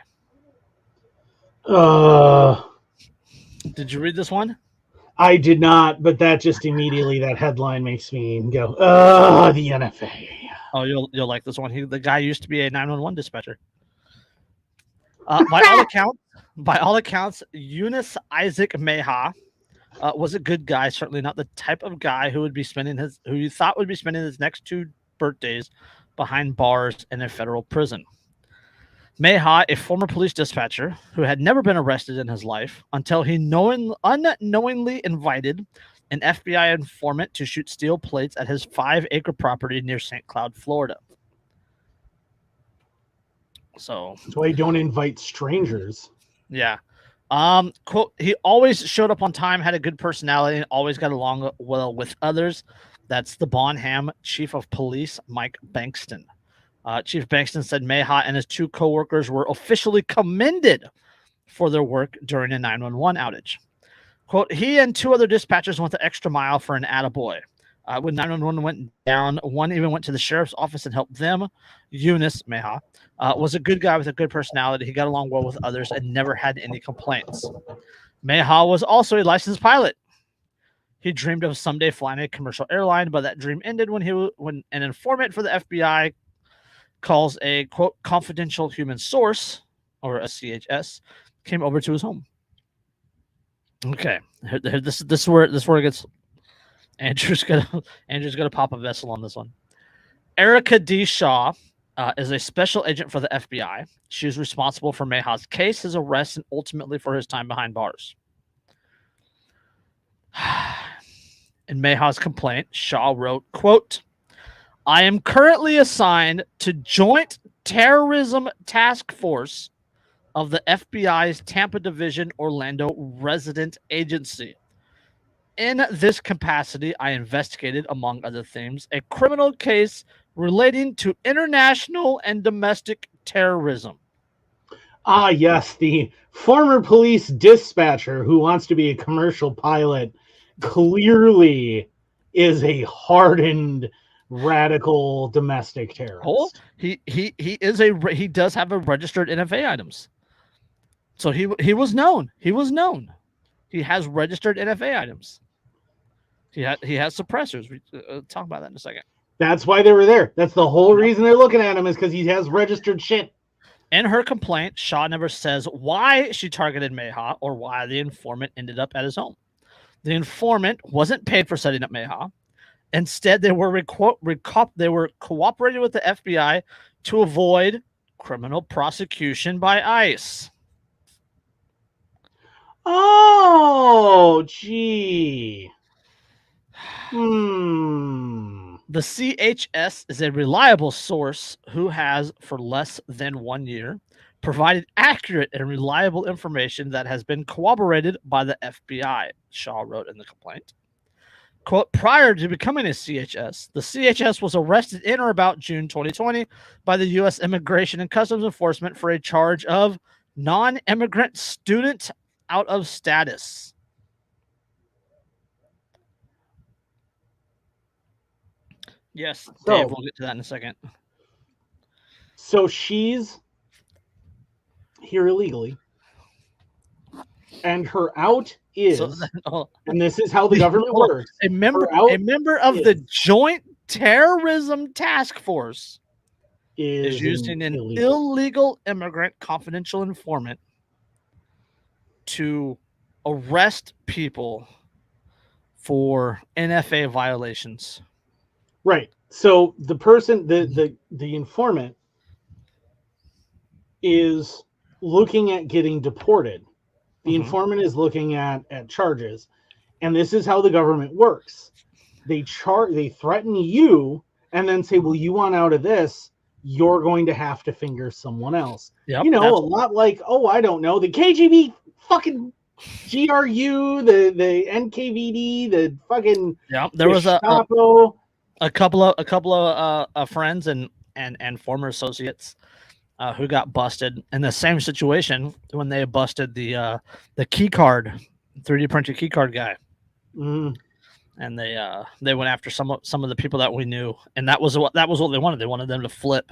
Did you read this one? I did not, but that just immediately, that headline makes me go, the NFA. Oh, you'll like this one. The guy used to be a 911 dispatcher. By all accounts, Eunice Isaac Meha was a good guy. Certainly not the type of guy who you thought would be spending his next 2 birthdays behind bars in a federal prison. Meha, a former police dispatcher who had never been arrested in his life until he unknowingly invited an FBI informant to shoot steel plates at his 5-acre property near St. Cloud, Florida. So that's why you don't invite strangers. Yeah. Quote, he always showed up on time, had a good personality, and always got along well with others. That's the Bonham chief of police, Mike Bankston. Chief Bankston said Meha and his 2 coworkers were officially commended for their work during a 911 outage. Quote, he and 2 other dispatchers went the extra mile for an attaboy. When 911 went down, one even went to the sheriff's office and helped them. Eunice Meha was a good guy with a good personality. He got along well with others and never had any complaints. Meha was also a licensed pilot. He dreamed of someday flying a commercial airline, but that dream ended when an informant for the FBI calls a, quote, confidential human source, or a CHS, came over to his home. Okay, this is where it gets. Andrew's gonna pop a vessel on this one. Erica D. Shaw is a special agent for the FBI. She was responsible for Meha's case, his arrest, and ultimately for his time behind bars. In Meha's complaint, Shaw wrote, quote, I am currently assigned to Joint Terrorism Task Force of the FBI's Tampa Division Orlando Resident Agency. In this capacity, I investigated, among other things, a criminal case relating to international and domestic terrorism. Ah, yes, the former police dispatcher who wants to be a commercial pilot clearly is a hardened radical domestic terrorist. Oh, he does have a registered NFA items. So he was known. He was known. He has registered NFA items. He has suppressors. We talk about that in a second. That's why they were there. That's the whole reason they're looking at him, is because he has registered shit. In her complaint, Shaw never says why she targeted Mayhaw or why the informant ended up at his home. The informant wasn't paid for setting up Mayhaw. Instead, they were cooperating with the FBI to avoid criminal prosecution by ICE. Oh, gee. The CHS is a reliable source who has, for less than 1 year, provided accurate and reliable information that has been corroborated by the FBI, Shaw wrote in the complaint. Quote, prior to becoming a CHS, the CHS was arrested in or about June 2020 by the U.S. Immigration and Customs Enforcement for a charge of non-immigrant student out of status. Yes, Dave, we'll get to that in a second. So she's here illegally, and her out is, and this is how the government works. A member of the Joint Terrorism Task Force is using an illegal immigrant confidential informant to arrest people for NFA violations. Right. So the person, the informant, is looking at getting deported. The informant is looking at charges, and this is how the government works. They threaten you, and then say, "Well, you want out of this? You're going to have to finger someone else." Yep, you know, a lot like, oh, I don't know, the KGB, fucking GRU, the NKVD, the fucking There was Gestapo. a couple of friends and former associates who got busted in the same situation when they busted the key card, 3D printed key card guy. And they went after some of the people that we knew, and that was what they wanted. They wanted them to flip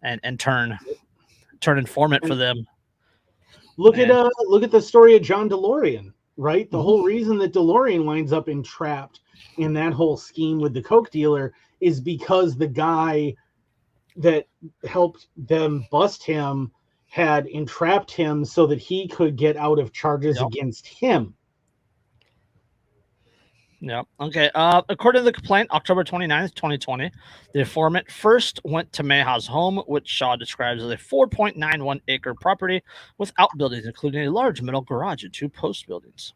and turn informant for them. Look at the story of John DeLorean, right? The whole reason that DeLorean winds up entrapped in that whole scheme with the coke dealer is because the guy that helped them bust him had entrapped him so that he could get out of charges against him. Yeah. Okay. According to the complaint, October 29th, 2020, the informant first went to Mayhaw's home, which Shaw describes as a 4.91 acre property with outbuildings, including a large metal garage and 2 post buildings.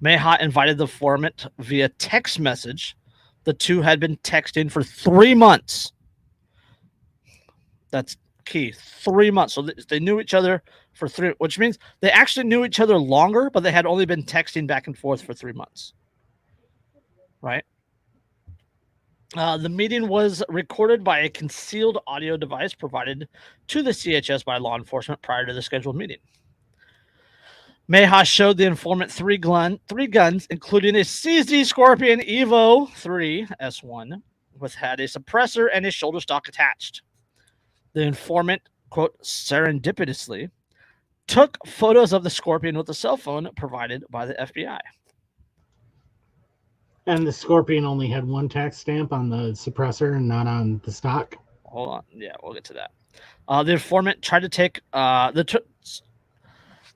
Mayhaw invited the informant via text message. The two had been texting for 3 months. That's key. 3 months. So they knew each other for 3, which means they actually knew each other longer, but they had only been texting back and forth for 3 months. Right. The meeting was recorded by a concealed audio device provided to the CHS by law enforcement prior to the scheduled meeting. Mayhaw showed the informant 3 guns, including a CZ Scorpion Evo 3 S1, which had a suppressor and a shoulder stock attached. The informant, quote, serendipitously, took photos of the Scorpion with a cell phone provided by the FBI. And the Scorpion only had 1 tax stamp on the suppressor and not on the stock. Hold on. Yeah, we'll get to that. The informant tried to take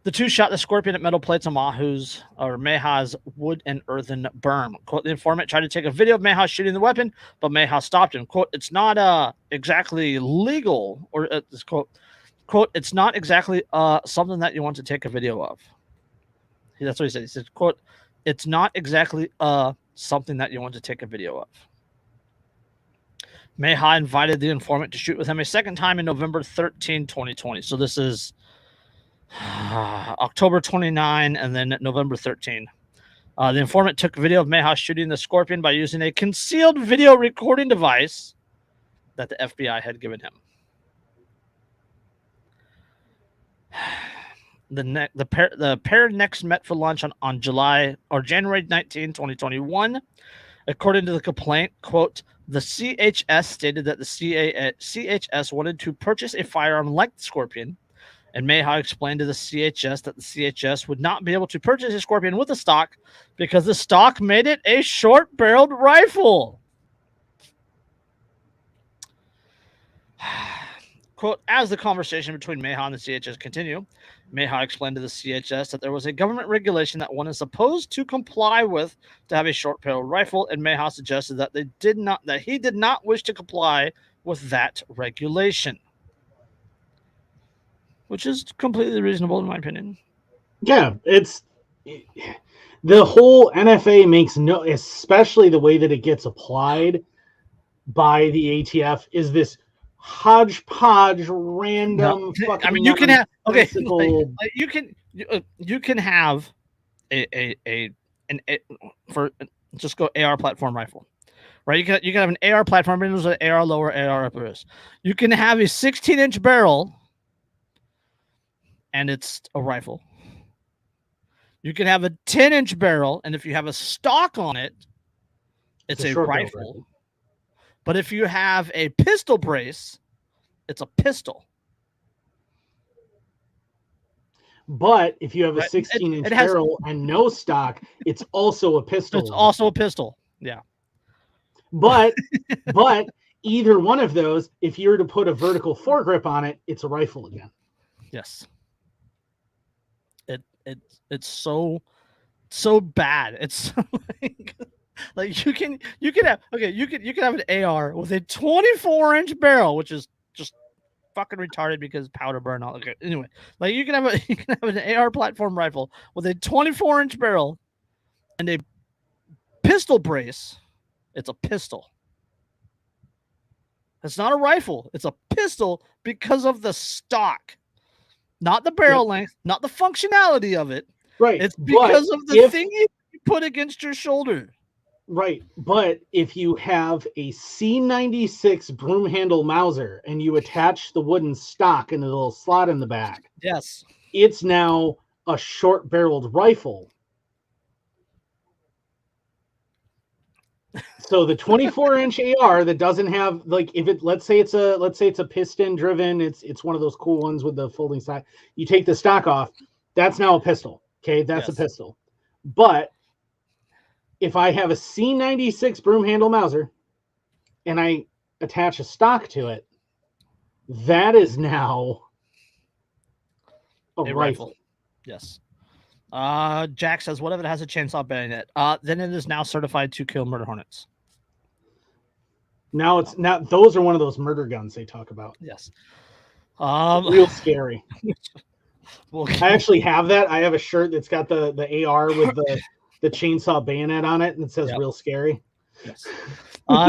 the two shot the Scorpion at metal plates on Mayhaw's wood and earthen berm. Quote, the informant tried to take a video of Mayhaw shooting the weapon, but Mayhaw stopped him. Quote, it's not exactly legal, or quote, it's not exactly something that you want to take a video of. That's what he said. He said, quote, it's not exactly something that you want to take a video of. Mayhaw invited the informant to shoot with him a second time in November 13, 2020. So this is October 29 and then November 13. The informant took video of Mayhaw shooting the Scorpion by using a concealed video recording device that the FBI had given him. The pair next met for lunch on January 19, 2021. According to the complaint, quote, the CHS stated that the CHS wanted to purchase a firearm like the Scorpion And Mayhaw explained to the CHS that the CHS would not be able to purchase a Scorpion with the stock because the stock made it a short-barreled rifle. Quote, as the conversation between Mayhaw and the CHS continued, Mayhaw explained to the CHS that there was a government regulation that one is supposed to comply with to have a short-barreled rifle, and Mayhaw suggested that he did not wish to comply with that regulation, which is completely reasonable in my opinion. Yeah, it's the whole NFA makes no, especially the way that it gets applied by the ATF is this hodgepodge, random fucking. I mean, you can have you can have for just go AR platform rifle, right? You can have an AR platform, and there's an AR lower, AR upper. You can have a 16-inch barrel, and it's a rifle. You can have a 10-inch barrel, and if you have a stock on it, it's a rifle. But if you have a pistol brace, it's a pistol. But if you have a 16-inch barrel and no stock, it's also a pistol. It's also a pistol. Yeah. But either one of those, if you were to put a vertical foregrip on it, it's a rifle again. Yes. It's so bad. It's like you can have an AR with a 24-inch barrel, which is just fucking retarded because powder burn. All okay. Anyway, like you can have an AR platform rifle with a 24-inch barrel and a pistol brace. It's a pistol. It's not a rifle. It's a pistol because of the stock, not the barrel length, not the functionality of it. Right. It's because of the thing you put against your shoulder. Right. But if you have a C96 broom handle Mauser and you attach the wooden stock in a little slot in the back, yes, it's now a short barreled rifle. So the 24-inch AR that doesn't have, like, if it, let's say it's a piston driven, it's one of those cool ones with the folding side. You take the stock off, that's now a pistol. Okay, that's a pistol. But if I have a C96 broom handle Mauser and I attach a stock to it, that is now a rifle. Yes. Jack says, what if it has a chainsaw bayonet? Then it is now certified to kill murder hornets. Now those are one of those murder guns they talk about. Yes. Real scary. I actually have that. I have a shirt that's got the AR with the chainsaw bayonet on it, and it says real scary. Yes.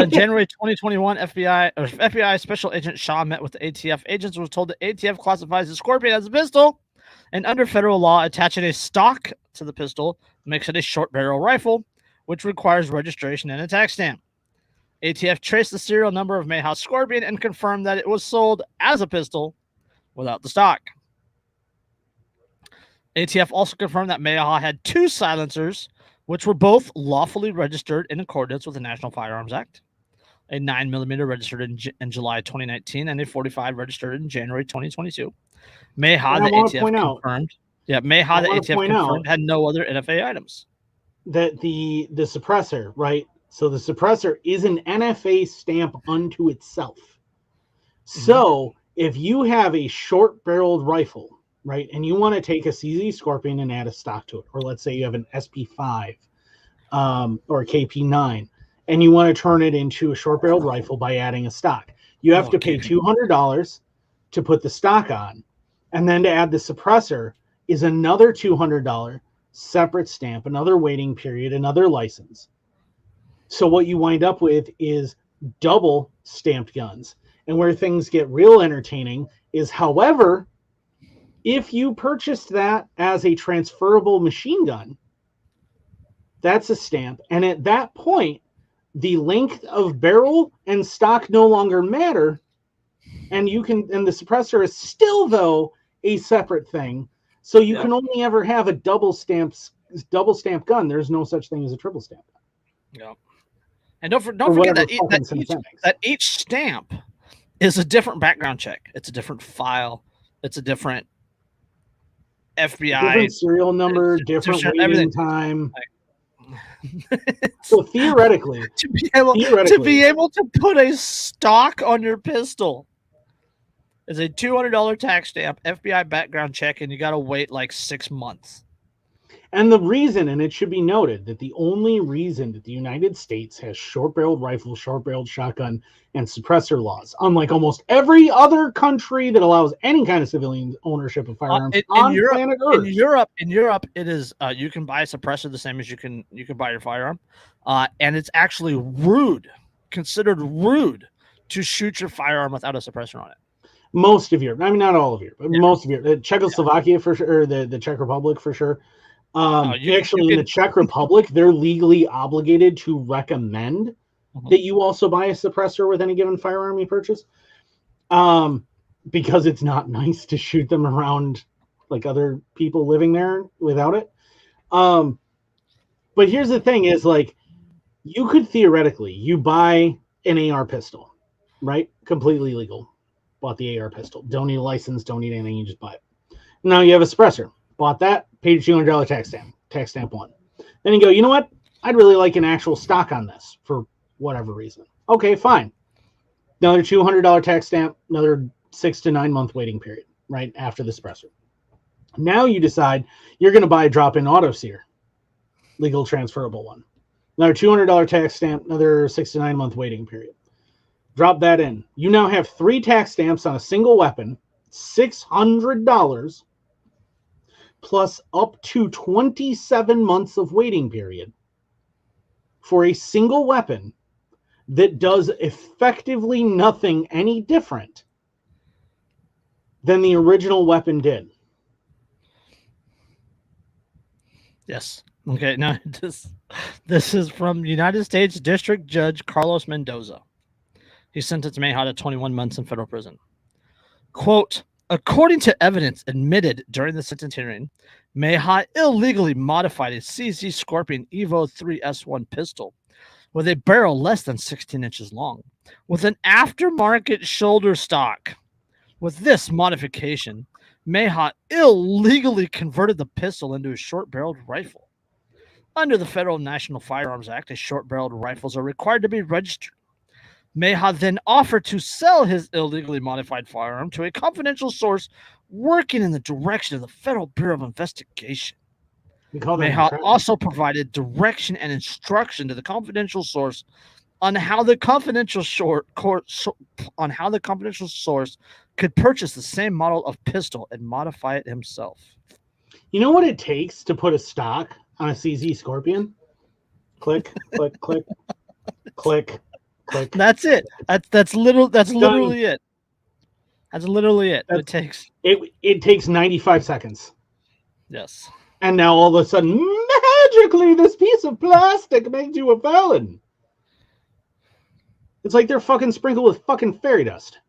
January 2021, FBI Special Agent Shaw met with the ATF agents and was told the ATF classifies the Scorpion as a pistol, and under federal law, attaching a stock to the pistol makes it a short barrel rifle, which requires registration and a tax stamp. ATF traced the serial number of Mayhaw's Scorpion and confirmed that it was sold as a pistol without the stock. ATF also confirmed that Mayhaw had 2 silencers, which were both lawfully registered in accordance with the National Firearms Act. A 9mm registered in July 2019 and a .45 registered in January 2022. Mayhaw, the ATF confirmed. Yeah, Mayhaw, the ATF confirmed had no other NFA items. That the suppressor, right? So the suppressor is an NFA stamp unto itself. So if you have a short-barreled rifle, right, and you want to take a CZ Scorpion and add a stock to it, or let's say you have an SP5 or a KP9, and you want to turn it into a short-barreled rifle by adding a stock, you have to pay $200 to put the stock on, and then to add the suppressor is another $200 separate stamp, another waiting period, another license. So what you wind up with is double stamped guns. And where things get real entertaining is, however, if you purchased that as a transferable machine gun, that's a stamp. And at that point, the length of barrel and stock no longer matter. And the suppressor is still, though, a separate thing. So you can only ever have a double stamp gun. There's no such thing as a triple stamp gun. Yeah. And don't forget that each stamp is a different background check. It's a different file. It's a different FBI, different serial number, different waiting everything. time. So theoretically, to be able to put a stock on your pistol is a $200 tax stamp, FBI background check, and you got to wait like 6 months. And the reason, and it should be noted, that the only reason that the United States has short-barreled rifle, short-barreled shotgun, and suppressor laws, unlike almost every other country that allows any kind of civilian ownership of firearms on planet Earth. In Europe, it is you can buy a suppressor the same as you can buy your firearm, and it's actually considered rude to shoot your firearm without a suppressor on it. Most of Europe, I mean not all of Europe, but most of Europe. Czechoslovakia for sure, or the Czech Republic for sure. In the Czech Republic, they're legally obligated to recommend that you also buy a suppressor with any given firearm you purchase, because it's not nice to shoot them around like other people living there without it. But here's the thing: is like you could theoretically you buy an AR pistol, right? Completely legal. Bought the AR pistol. Don't need a license. Don't need anything. You just buy it. Now you have a suppressor. Bought that, paid $200 tax stamp 1. Then you go, you know what? I'd really like an actual stock on this for whatever reason. Okay, fine. Another $200 tax stamp, another 6 to 9 month waiting period, right after the suppressor. Now you decide you're going to buy a drop-in auto sear, legal transferable one. Another $200 tax stamp, another 6 to 9 month waiting period. Drop that in. You now have 3 tax stamps on a single weapon, $600. Plus up to 27 months of waiting period for a single weapon that does effectively nothing any different than the original weapon did. Yes. Okay. Now this is from United States District Judge Carlos Mendoza. He sentenced Mayhaw to 21 months in federal prison. Quote, according to evidence admitted during the sentencing hearing, Mayhaw illegally modified a CZ Scorpion Evo 3S1 pistol with a barrel less than 16 inches long, with an aftermarket shoulder stock. With this modification, Mayhaw illegally converted the pistol into a short-barreled rifle. Under the Federal National Firearms Act, short-barreled rifles are required to be registered. Mayhaw then offered to sell his illegally modified firearm to a confidential source working in the direction of the Federal Bureau of Investigation. Mayhaw also provided direction and instruction to the confidential source on how the confidential source could purchase the same model of pistol and modify it himself. You know what it takes to put a stock on a CZ Scorpion? Click, click, click, click. Click. That's it. That's literally it. That's literally it. It takes 95 seconds. Yes. And now all of a sudden, magically, this piece of plastic makes you a felon. It's like they're fucking sprinkled with fucking fairy dust.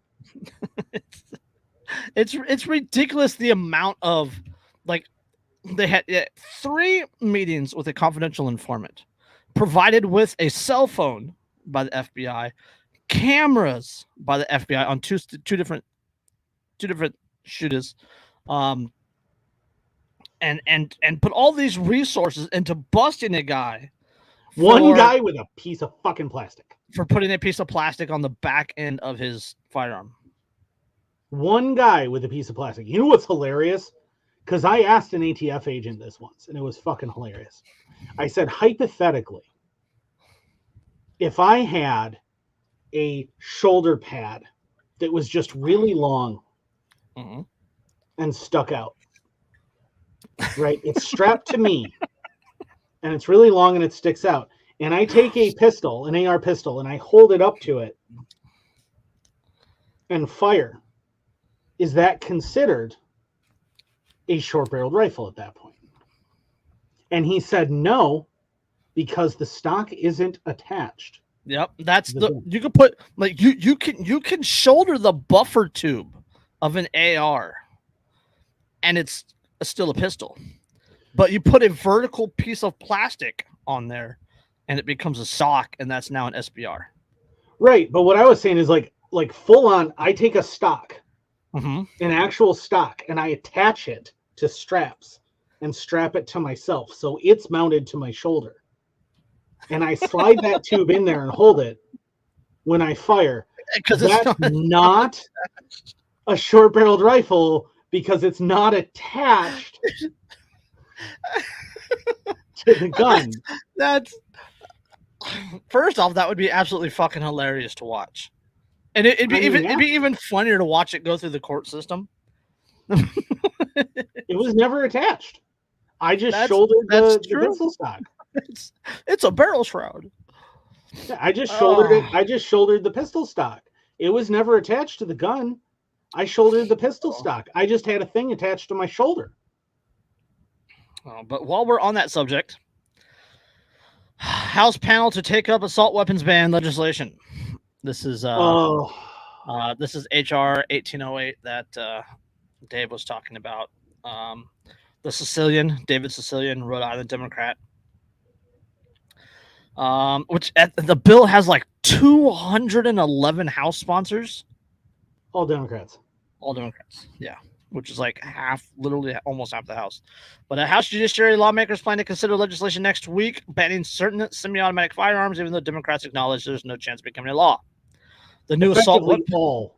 It's ridiculous the amount of like they had 3 meetings with a confidential informant, provided with a cell phone by the FBI, cameras by the FBI on two different shooters, and put all these resources into busting a guy. One guy with a piece of fucking plastic. For putting a piece of plastic on the back end of his firearm. One guy with a piece of plastic. You know what's hilarious? Because I asked an ATF agent this once, and it was fucking hilarious. I said, hypothetically, if I had a shoulder pad that was just really long and stuck out, right? It's strapped to me, and it's really long and it sticks out. And I take a pistol, an AR pistol, and I hold it up to it and fire. Is that considered a short-barreled rifle at that point? And he said no, because the stock isn't attached. Yep, that's you can put like you can shoulder the buffer tube of an AR, and it's still a pistol, but you put a vertical piece of plastic on there, and it becomes a stock, and that's now an SBR. Right, but what I was saying is like full on. I take a stock, an actual stock, and I attach it to straps and strap it to myself. So it's mounted to my shoulder. And I slide that tube in there and hold it when I fire. Because That's not a short-barreled rifle because it's not attached to the gun. That's first off, that would be absolutely fucking hilarious to watch, and it'd be even funnier to watch it go through the court system. It was never attached. I just shouldered the pistol stock. It's a barrel shroud. Yeah, I just shouldered it. I just shouldered the pistol stock. It was never attached to the gun. I shouldered the pistol stock. I just had a thing attached to my shoulder. But while we're on that subject, House panel to take up assault weapons ban legislation. This is this is HR 1808 that Dave was talking about. The David Sicilian, Rhode Island Democrat. Which the bill has like 211 House sponsors. All Democrats. All Democrats, yeah. Which is like literally almost half the House. But House Judiciary lawmakers plan to consider legislation next week banning certain semi-automatic firearms, even though Democrats acknowledge there's no chance of becoming a law. The new assault weapons.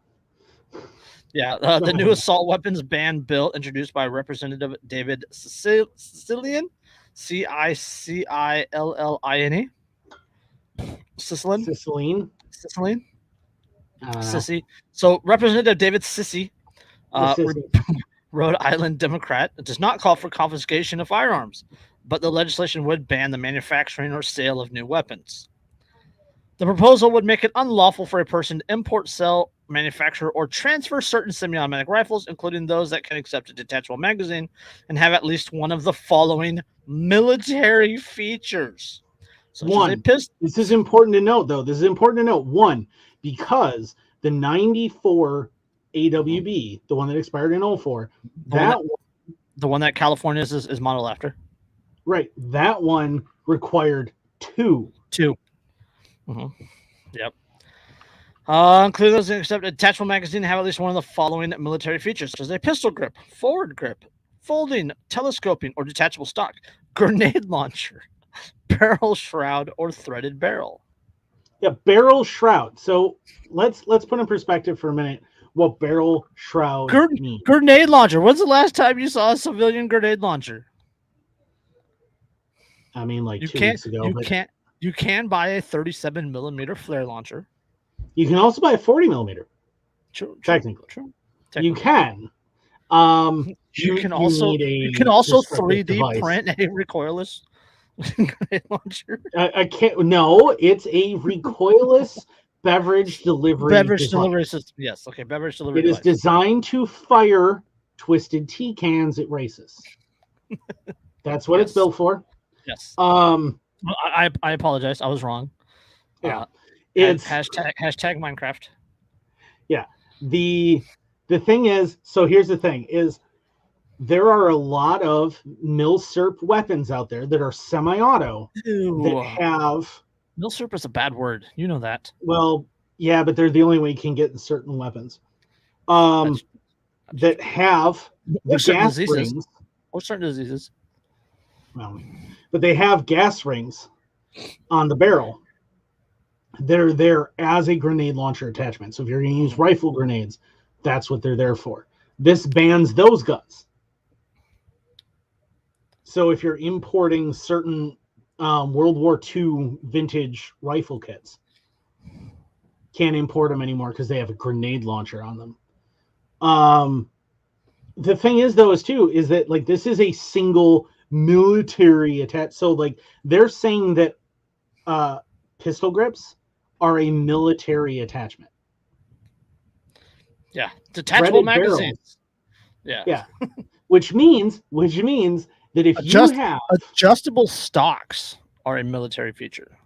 Yeah, the new assault weapons ban bill introduced by Representative David Sicilian, Cicilline. Sicilian. Sissy. So Representative David Sissy, Rhode Island Democrat, does not call for confiscation of firearms, but the legislation would ban the manufacturing or sale of new weapons. The proposal would make it unlawful for a person to import, sell, manufacture, or transfer certain semi-automatic rifles, including those that can accept a detachable magazine and have at least one of the following military features. This is important to note, though. This is important to note. One, because the 94 AWB, the one that expired in 04, the one that California is modeled after. Right. That one required two. Mm-hmm. Yep. Including those that accept a detachable magazine and have at least one of the following military features, such as a pistol grip, forward grip, folding, telescoping, or detachable stock, grenade launcher, barrel shroud, or threaded barrel. Yeah, barrel shroud. So let's put in perspective for a minute what barrel shroud means. Grenade launcher. When's the last time you saw a civilian grenade launcher? I mean, like 2 weeks ago. You can buy a 37 millimeter flare launcher. You can also buy a 40 millimeter. Technically. You can. You can also 3D print a recoilless grenade launcher. I can't. No, it's a recoilless beverage delivery system. Yes. Okay. Beverage delivery. It is designed to fire twisted tea cans at races. That's what it's built for. Yes. I apologize. I was wrong. Yeah. It's hashtag Minecraft. Yeah. The thing is, so here's the thing is there are a lot of milsurp weapons out there that are semi-auto that have milsurp is a bad word. You know that. Well, yeah, but they're the only way you can get certain weapons. That have the gas rings. Or certain diseases. Well, but they have gas rings on the barrel. They're there as a grenade launcher attachment. So if you're going to use rifle grenades, that's what they're there for. This bans those guns. So if you're importing certain World War II vintage rifle kits, can't import them anymore because they have a grenade launcher on them. The thing is, though, is that like this is a single military attach. So like they're saying that pistol grips are a military attachment. Yeah, detachable magazines. Yeah, which means that if you have adjustable stocks are a military feature.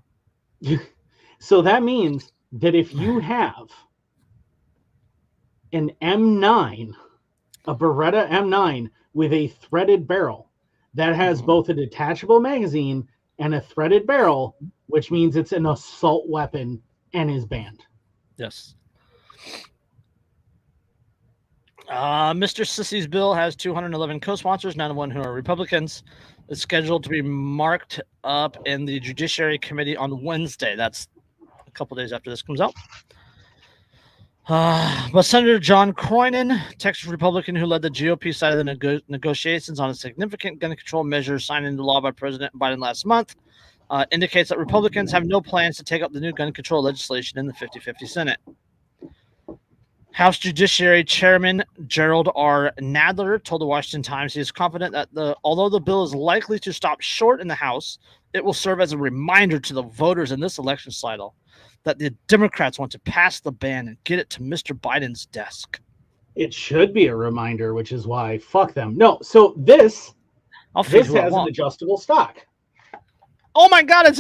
So that means that if you have an M9, a Beretta M9 with a threaded barrel that has both a detachable magazine and a threaded barrel, which means it's an assault weapon and is banned. Yes. Mr. Sissy's bill has 211 co-sponsors, 91 who are Republicans. It's scheduled to be marked up in the Judiciary Committee on Wednesday. That's a couple days after this comes out. But Senator John Cronin, Texas Republican who led the GOP side of the negotiations on a significant gun control measure signed into law by President Biden last month, indicates that Republicans have no plans to take up the new gun control legislation in the 50-50 Senate. House Judiciary Chairman Gerald R. Nadler told the Washington Times he is confident that although the bill is likely to stop short in the House, it will serve as a reminder to the voters in this election cycle that the Democrats want to pass the ban and get it to Mr. Biden's desk. It should be a reminder, which is why fuck them. No, so this has an adjustable stock. Oh my god, it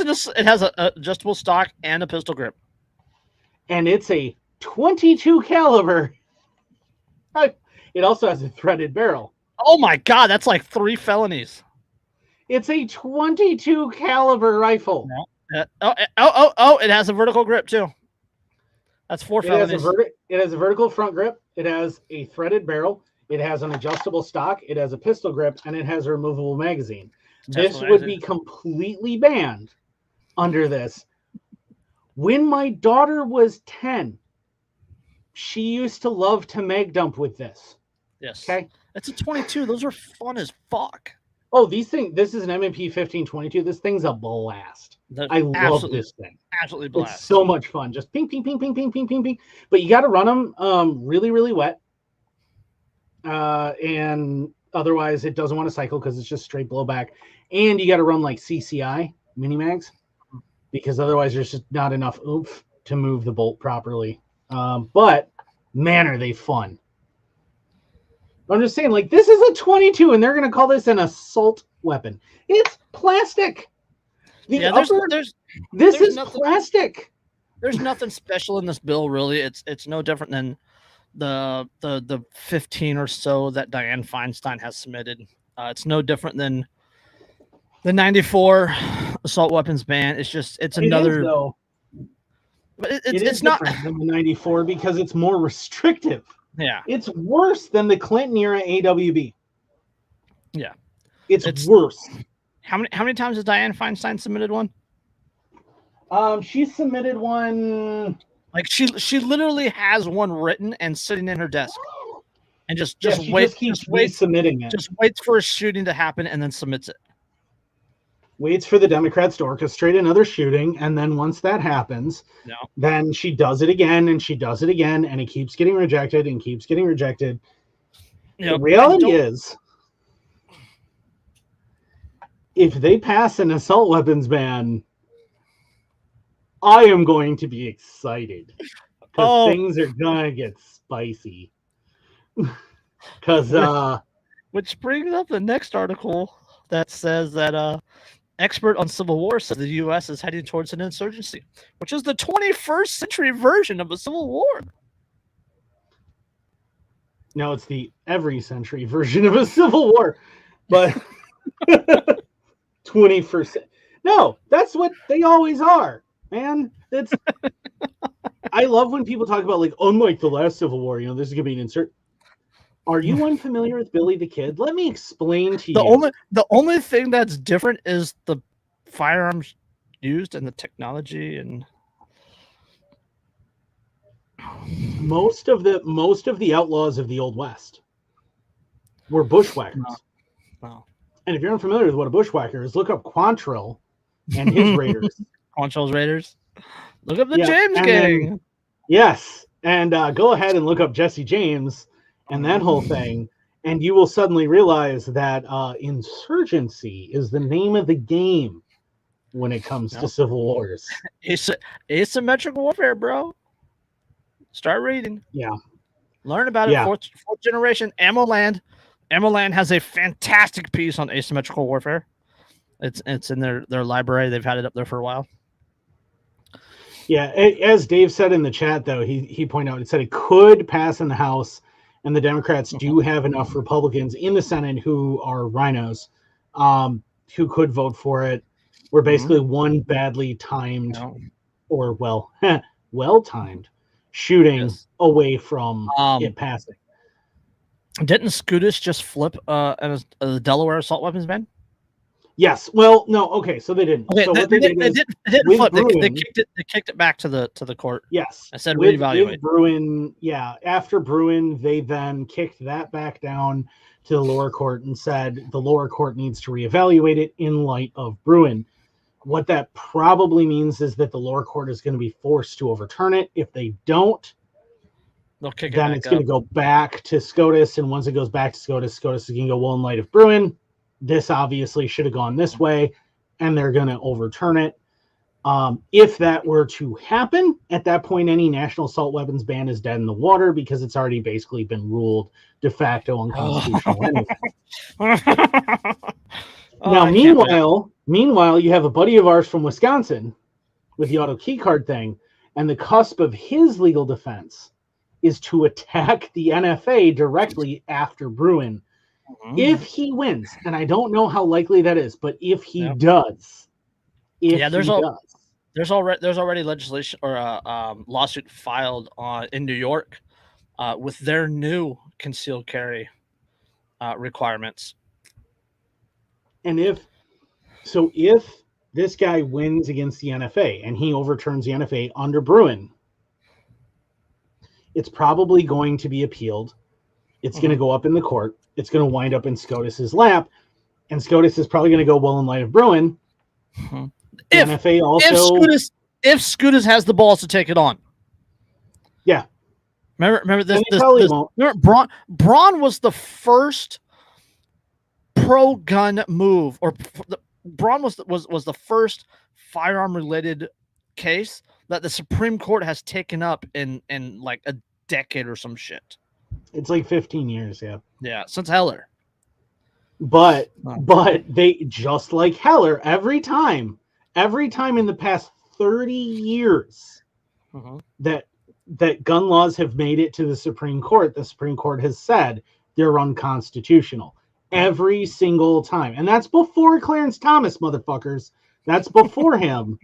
has an adjustable stock and a pistol grip. And it's a 22 caliber. It also has a threaded barrel. Oh my god, that's like 3 felonies. It's a 22 caliber rifle. It has a vertical grip too. That's 4 felonies. It has a vertical front grip. It has a threaded barrel. It has an adjustable stock. It has a pistol grip, and it has a removable magazine. This would be completely banned under this. When my daughter was 10, she used to love to mag dump with this. Yes. Okay. It's a 22. Those are fun as fuck. Oh, this is an M&P 1522. This thing's a blast. I love this thing. Absolutely blast. It's so much fun. Just ping, ping, ping, ping, ping, ping, ping, ping. But you got to run them really, really wet. And otherwise, it doesn't want to cycle because it's just straight blowback. And you got to run like CCI mini mags because otherwise there's just not enough oomph to move the bolt properly. But man, are they fun. I'm just saying, like, this is a 22 and they're going to call this an assault weapon. It's plastic. This is plastic. There's nothing special in this bill, really. It's no different than the 15 or so that Dianne Feinstein has submitted. It's no different than the 94 assault weapons ban. It's another. But it's not than the 94 because it's more restrictive. Yeah, it's worse than the Clinton era AWB. Yeah, it's worse. How many times has Dianne Feinstein submitted one? She submitted one. Like she literally has one written and sitting in her desk, and just waits submitting it. Just waits for a shooting to happen and then submits it. Waits for the Democrats to orchestrate another shooting, and then once that happens, then she does it again, and she does it again, and it keeps getting rejected and keeps getting rejected. The reality is, if they pass an assault weapons ban, I am going to be excited because things are gonna get spicy. Because which brings up the next article that says that expert on Civil War says the U.S. is heading towards an insurgency, which is the 21st century version of a Civil War. No, it's the every century version of a Civil War, but 21st. No, that's what they always are, man. That's. I love when people talk about, like, unlike the last Civil War, this is gonna be an insert. Are you unfamiliar with Billy the Kid? Let me explain to you. The only thing that's different is the firearms used and the technology, and most of the outlaws of the Old West were bushwhackers. Wow. And if you're unfamiliar with what a bushwhacker is, look up Quantrill and his Raiders. Quantrill's Raiders. Look up the James Gang. Yes, and go ahead and look up Jesse James and that whole thing, and you will suddenly realize that insurgency is the name of the game when it comes to civil wars. It's asymmetric warfare, bro. Start reading. Yeah. Learn about it. Fourth generation. AmmoLand. AmmoLand has a fantastic piece on asymmetrical warfare. It's in their library. They've had it up there for a while. Yeah, as Dave said in the chat, though, he pointed out, it said it could pass in the House, and the Democrats do have enough Republicans in the Senate who are rhinos, who could vote for it. We're basically one badly timed or well-timed shooting away from it passing. Didn't Scootus just flip a Delaware assault weapons ban? Yes. Well, no. Okay, so they didn't. Okay, So what they did is they didn't with flip. Bruin, They kicked it back to the court. yes, I said with reevaluate. Bruin, yeah. After Bruin, they then kicked that back down to the lower court and said the lower court needs to reevaluate it in light of Bruin. What that probably means is that the lower court is going to be forced to overturn it. If they don't, They'll kick it then back it's going up. to go back to SCOTUS. And once it goes back to SCOTUS, SCOTUS is going to go, well, in light of Bruin, this obviously should have gone this way, and they're going to overturn it. If that were to happen, at that point, any national assault weapons ban is dead in the water because it's already basically been ruled de facto unconstitutional anyway. Now, meanwhile, you have a buddy of ours from Wisconsin with the auto key card thing, and the cusp of his legal defense is to attack the NFA directly after Bruin. If he wins, and I don't know how likely that is, but if he does, there's already legislation or a lawsuit filed in New York with their new concealed carry requirements. And if this guy wins against the NFA and he overturns the NFA under Bruin, it's probably going to be appealed. It's going to go up in the court. It's going to wind up in SCOTUS's lap, and SCOTUS is probably going to go, well, in light of Bruin. If NFA also, if SCOTUS has the balls to take it on, yeah. Remember this. Won't. Remember Braun was the first pro-gun move, or Braun was the first firearm-related case that the Supreme Court has taken up in like a decade or some shit. It's like 15 years, yeah. Yeah, since Heller. But they, just like Heller, every time in the past 30 years that gun laws have made it to the Supreme Court has said they're unconstitutional. Every single time. And that's before Clarence Thomas, motherfuckers. That's before him.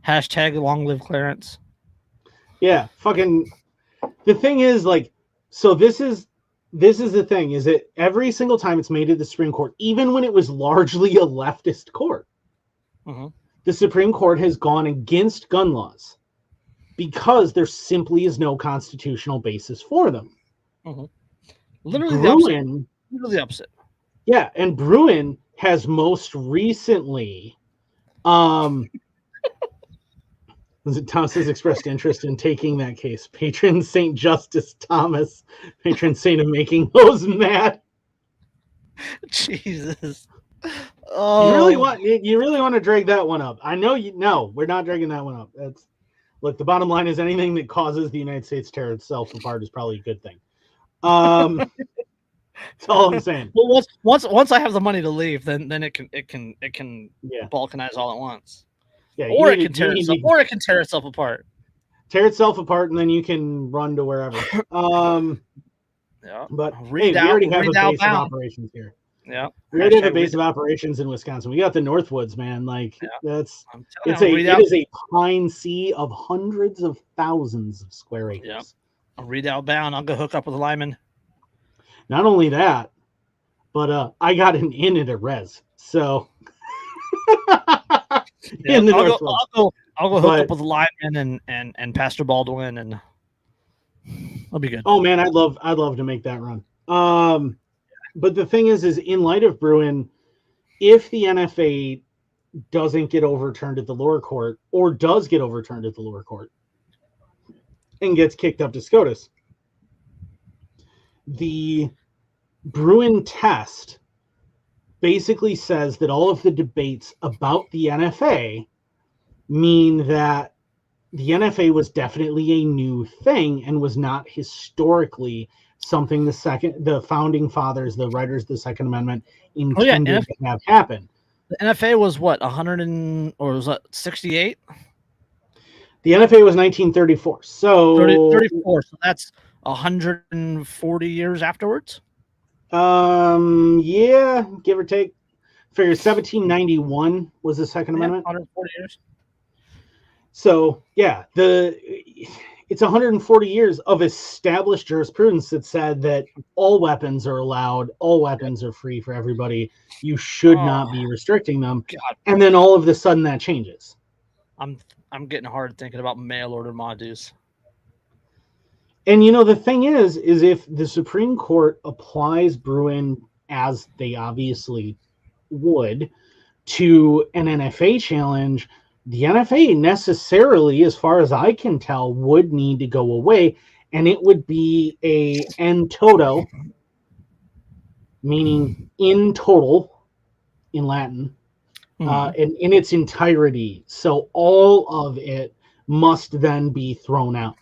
Hashtag long live Clarence. Yeah, fucking. The thing is, like, so this is the thing, is that every single time it's made it to the Supreme Court, even when it was largely a leftist court, the Supreme Court has gone against gun laws because there simply is no constitutional basis for them. Literally the opposite. Yeah, and Bruin has most recently Thomas has expressed interest in taking that case. Patron Saint Justice Thomas, patron saint of making those mad. Jesus. Oh. You really want to drag that one up. I know we're not dragging that one up. Look, the bottom line is anything that causes the United States to tear itself apart is probably a good thing. That's all I'm saying. Well, once I have the money to leave, then it can balkanize all at once. Yeah, it can tear itself apart. Tear itself apart, and then you can run to wherever. Yeah. But we already have a base of operations here. Yeah. We already have a base of operations in Wisconsin. We got the Northwoods, man. Like it is a pine sea of hundreds of thousands of square acres. Yeah. I'll Redoubt bound. I'll go hook up with a lineman. Not only that, but I got an in at a res. So in the Northwoods. I'll go hook up with a lineman and Pastor Baldwin, and that'll be good. Oh man, I'd love to make that run. But the thing is in light of Bruin, if the NFA doesn't get overturned at the lower court, or does get overturned at the lower court, and gets kicked up to SCOTUS, the Bruin test basically says that all of the debates about the NFA mean that the NFA was definitely a new thing and was not historically something the founding fathers, the writers of the Second Amendment, intended to have happen. The NFA was what, 68? The NFA was 1934. So 34. So that's 140 years afterwards. Yeah, give or take. Figure 1791 was the Second Amendment. 140 years. So yeah, it's 140 years of established jurisprudence that said that all weapons are allowed, all weapons are free for everybody. You should not be restricting them. God. And then all of a sudden that changes. I'm getting hard thinking about mail order modus. And the thing is if the Supreme Court applies Bruin as they obviously would to an NFA challenge, the NFA necessarily, as far as I can tell, would need to go away, and it would be a en toto, meaning in total in Latin, in its entirety. So all of it must then be thrown out.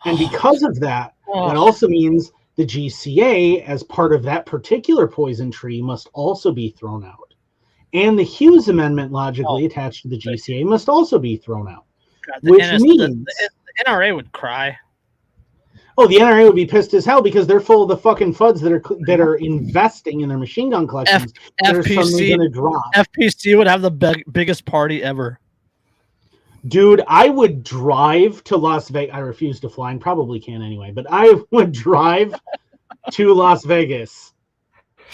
And because of that, that also means the GCA, as part of that particular poison tree, must also be thrown out. And the Hughes Amendment, logically attached to the GCA, must also be thrown out. God, which means the NRA would cry. Oh, the NRA would be pissed as hell because they're full of the fucking FUDs that are investing in their machine gun collections. They're suddenly going to drop. FPC would have the biggest party ever. Dude, I would drive to Las Vegas. I refuse to fly and probably can anyway, but I would drive to Las Vegas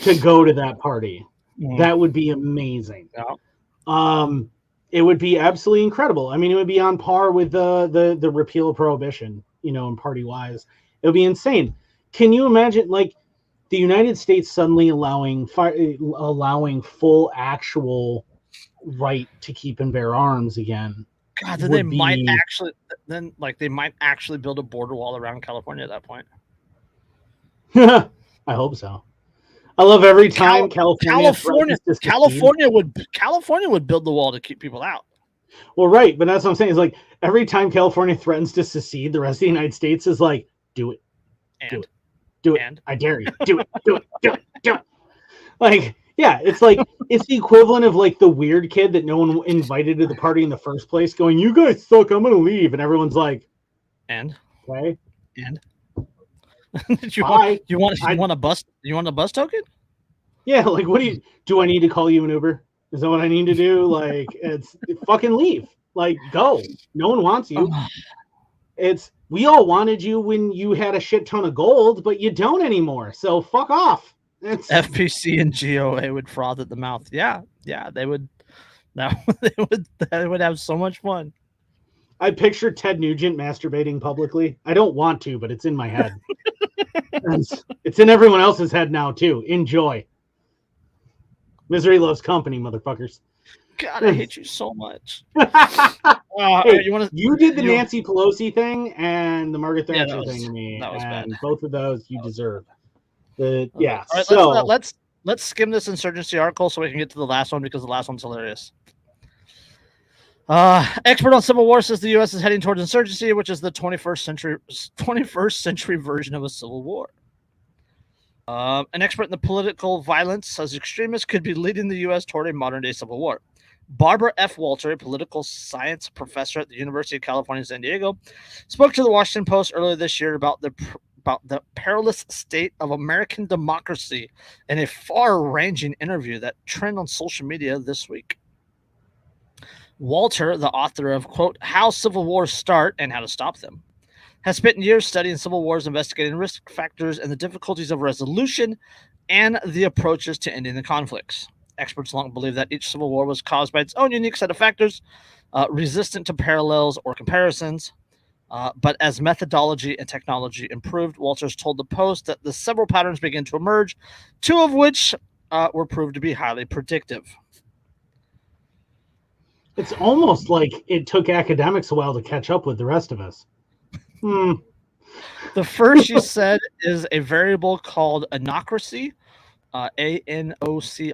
to go to that party. That would be amazing. Yeah. It would be absolutely incredible. I mean, it would be on par with the repeal of prohibition, and party-wise. It would be insane. Can you imagine, like, the United States suddenly allowing full actual right to keep and bear arms again? God, then they might actually build a border wall around California at that point. I hope so. I love every time California would build the wall to keep people out. Well, right, but that's what I'm saying. Is like every time California threatens to secede, the rest of the United States is like, do it, do it. I dare you, do it. Like, yeah, it's like it's the equivalent of like the weird kid that no one invited to the party in the first place, going, "You guys suck, I'm gonna leave," and everyone's like, okay, and. You want a bus? You want a bus token? Yeah, like what do I need to call you an Uber? Is that what I need to do? Like, it's fucking leave. Like, go. No one wants you. We all wanted you when you had a shit ton of gold, but you don't anymore. So fuck off. FPC and GOA would froth at the mouth. Yeah, they would. They would have so much fun. I picture Ted Nugent masturbating publicly. I don't want to, but it's in my head. It's in everyone else's head now, too. Enjoy. Misery loves company, motherfuckers. God, I hate you so much. Hey, you did the Nancy Pelosi thing and the Margaret Thatcher thing to me. That was bad. Both of those you deserve. Yeah. All right, so let's skim this insurgency article so we can get to the last one because the last one's hilarious. Expert on civil war says the U.S. is heading towards insurgency, which is the 21st century version of a civil war. An expert in the political violence says extremists could be leading the U.S. toward a modern-day civil war. Barbara F. Walter, a political science professor at the University of California, San Diego, spoke to the Washington Post earlier this year about the perilous state of American democracy in a far-ranging interview that trended on social media this week. Walter, the author of, quote, How Civil Wars Start and How to Stop Them, has spent years studying civil wars, investigating risk factors and the difficulties of resolution and the approaches to ending the conflicts. Experts long believe that each civil war was caused by its own unique set of factors, resistant to parallels or comparisons. But as methodology and technology improved, Walters told the Post that the several patterns began to emerge, two of which were proved to be highly predictive. It's almost like it took academics a while to catch up with the rest of us. The first, she said, is a variable called anocracy, ANOCRACY.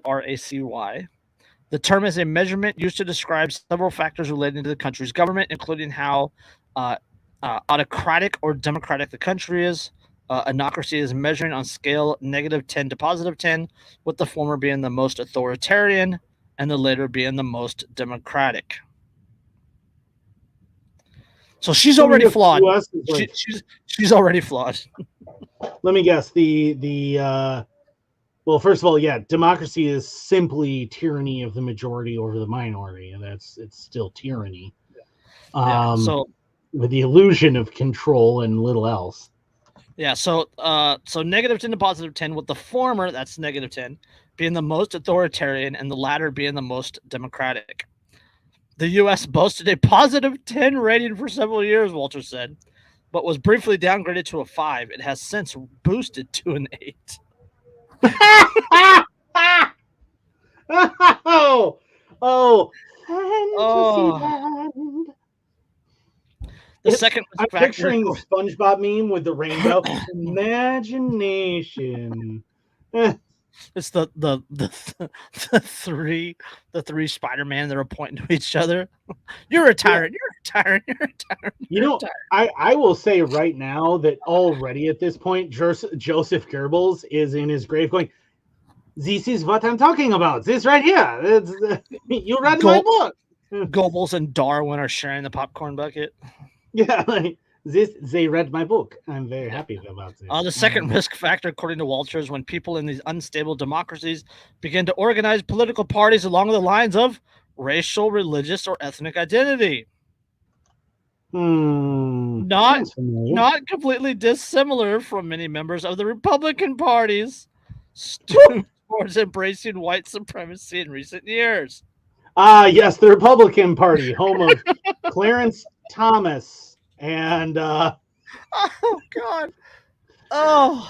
The term is a measurement used to describe several factors relating to the country's government, including how autocratic or democratic the country is. Anocracy is measuring on scale -10 to +10, with the former being the most authoritarian and the later being the most democratic. So she's already flawed. She's already flawed. Let me guess. Well, first of all, yeah, democracy is simply tyranny of the majority over the minority, and it's still tyranny. So with the illusion of control and little else. Yeah, so -10 to +10, with the former, that's -10, being the most authoritarian and the latter being the most democratic. The U.S. boasted a +10 rating for several years, Walter said, but was briefly downgraded to a 5. It has since boosted to an 8. Oh, Oh, Fantasyland. the second I'm factor. picturing the SpongeBob meme with the rainbow. Imagination. It's the three Spider-Man that are pointing to each other. You're a tyrant. You're a tyrant. You're a tyrant. You know, I will say right now that already at this point, Joseph Goebbels is in his grave going, "This is what I'm talking about. This right here. You read my book." Goebbels and Darwin are sharing the popcorn bucket. Yeah, like they read my book. I'm very happy about this. The second risk factor, according to Walter, is when people in these unstable democracies begin to organize political parties along the lines of racial, religious, or ethnic identity. Not completely dissimilar from many members of the Republican parties stooped towards embracing white supremacy in recent years. Yes, the Republican Party, home of Clarence Thomas and oh God. Oh.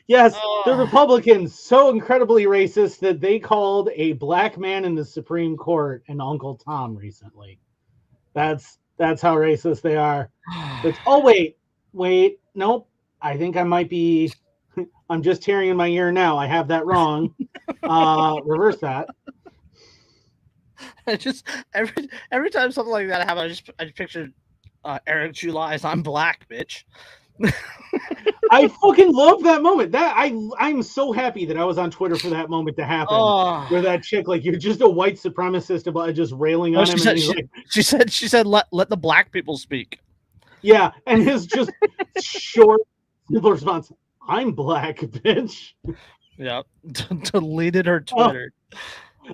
Yes. The Republicans, so incredibly racist that they called a black man in the Supreme Court an Uncle Tom recently. That's how racist they are. Wait, nope. I think I might be. I'm just hearing in my ear now. I have that wrong. Reverse that. I just every time something like that happens, I just picture Eric July's "I'm black, bitch." I fucking love that moment. I'm so happy that I was on Twitter for that moment to happen. Where that chick, like, you're just a white supremacist about just railing on him. She said, let the black people speak. Yeah, and his just short, simple response: "I'm black, bitch." Yeah, deleted her Twitter.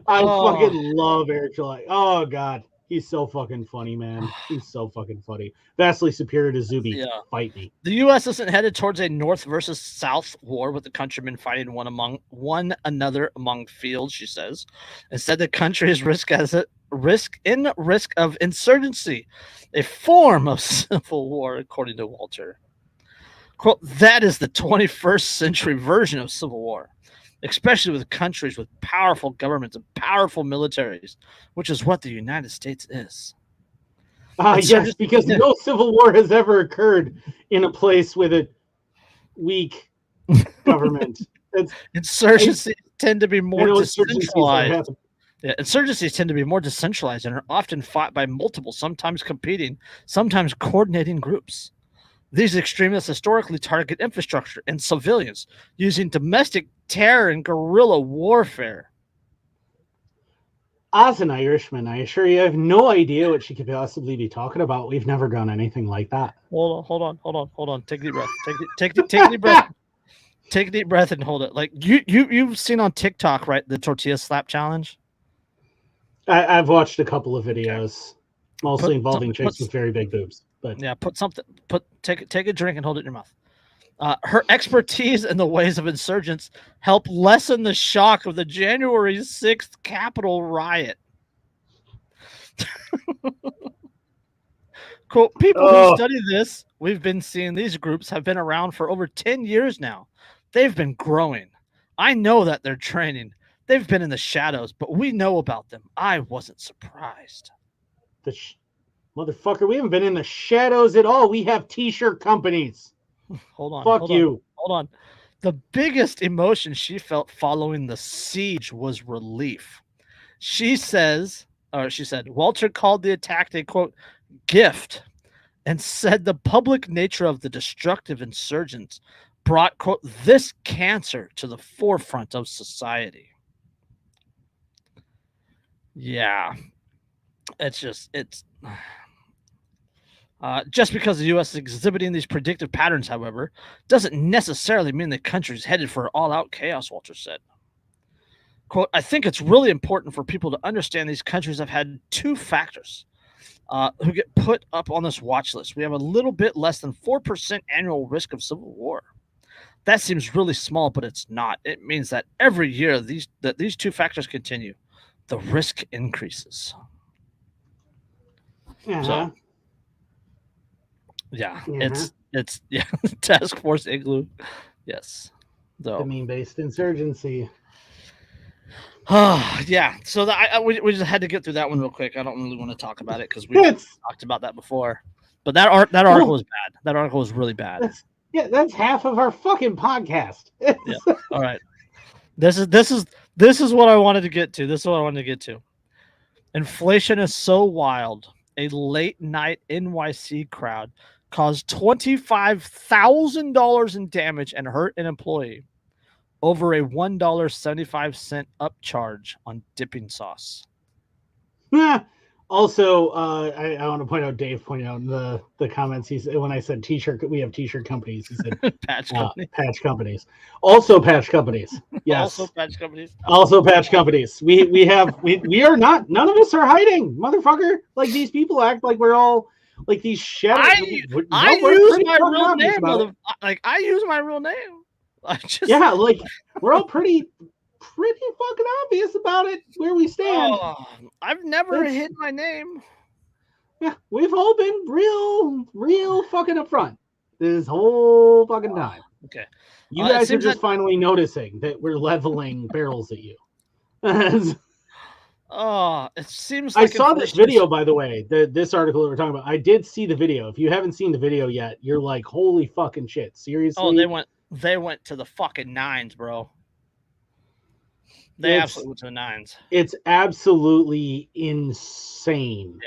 I fucking love Eric July. Oh God, he's so fucking funny, man. He's so fucking funny. Vastly superior to Zuby. Yeah. Fight me. The U.S. isn't headed towards a North versus South war with the countrymen fighting one another among fields, she says. Instead, the country is risk of insurgency, a form of civil war, according to Walter. Quote, that is the 21st century version of civil war, especially with countries with powerful governments and powerful militaries, which is what the United States is. Yes, because no civil war has ever occurred in a place with a weak government. Insurgencies tend to be more decentralized. Insurgencies tend to be more decentralized and are often fought by multiple, sometimes competing, sometimes coordinating groups. These extremists historically target infrastructure and civilians using domestic terror and guerrilla warfare. As an Irishman, I assure you, I have no idea what she could possibly be talking about. We've never done anything like that. Hold on. Take a deep breath. Take a deep breath. Take a deep breath and hold it. Like you've seen on TikTok, right? The tortilla slap challenge. I've watched a couple of videos, mostly involving chicks with very big boobs. But yeah, take a drink and hold it in your mouth. Her expertise in the ways of insurgents helped lessen the shock of the January 6th Capitol riot. Quote, people who study this, we've been seeing these groups have been around for over 10 years now. They've been growing. I know that they're training. They've been in the shadows, but we know about them. I wasn't surprised. Motherfucker, we haven't been in the shadows at all. We have t-shirt companies. Fuck you. Hold on. The biggest emotion she felt following the siege was relief. She said, Walter called the attack a, quote, gift, and said the public nature of the destructive insurgents brought, quote, this cancer to the forefront of society. Yeah. Just because the U.S. is exhibiting these predictive patterns, however, doesn't necessarily mean the country's headed for all-out chaos, Walter said. Quote, I think it's really important for people to understand these countries have had two factors. who get put up on this watch list. We have a little bit less than 4% annual risk of civil war. That seems really small, but it's not. It means that every year these two factors continue, the risk increases. So, yeah, it's Task Force Igloo, yes. So, the meme-based insurgency. yeah. So we just had to get through that one real quick. I don't really want to talk about it because we've talked about that before. But that article was bad. That article was really bad. That's half of our fucking podcast. Yeah. All right. This is what I wanted to get to. This is what I wanted to get to. Inflation is so wild. A late night NYC crowd caused $25,000 in damage and hurt an employee over a $1.75 upcharge on dipping sauce. Also, I want to point out, Dave pointed out in the comments, he said, when I said t-shirt, we have t-shirt companies, he said patch companies. Patch companies. Also patch companies. Yes. Also patch companies. Also patch companies. We are not, none of us are hiding, motherfucker. Like, these people act like we're all like these shadows. I use my real name, like I use my real name. Yeah, like we're all pretty fucking obvious about it where we stand. I've never hid my name. Yeah, we've all been real fucking upfront this whole fucking time. Okay, you guys are just finally noticing that we're leveling barrels at you. It seems like I saw this video, by the way. This article that we're talking about. I did see the video. If you haven't seen the video yet, you're like, holy fucking shit! Seriously? Oh, they went to the fucking nines, bro. They absolutely went to the nines. It's absolutely insane.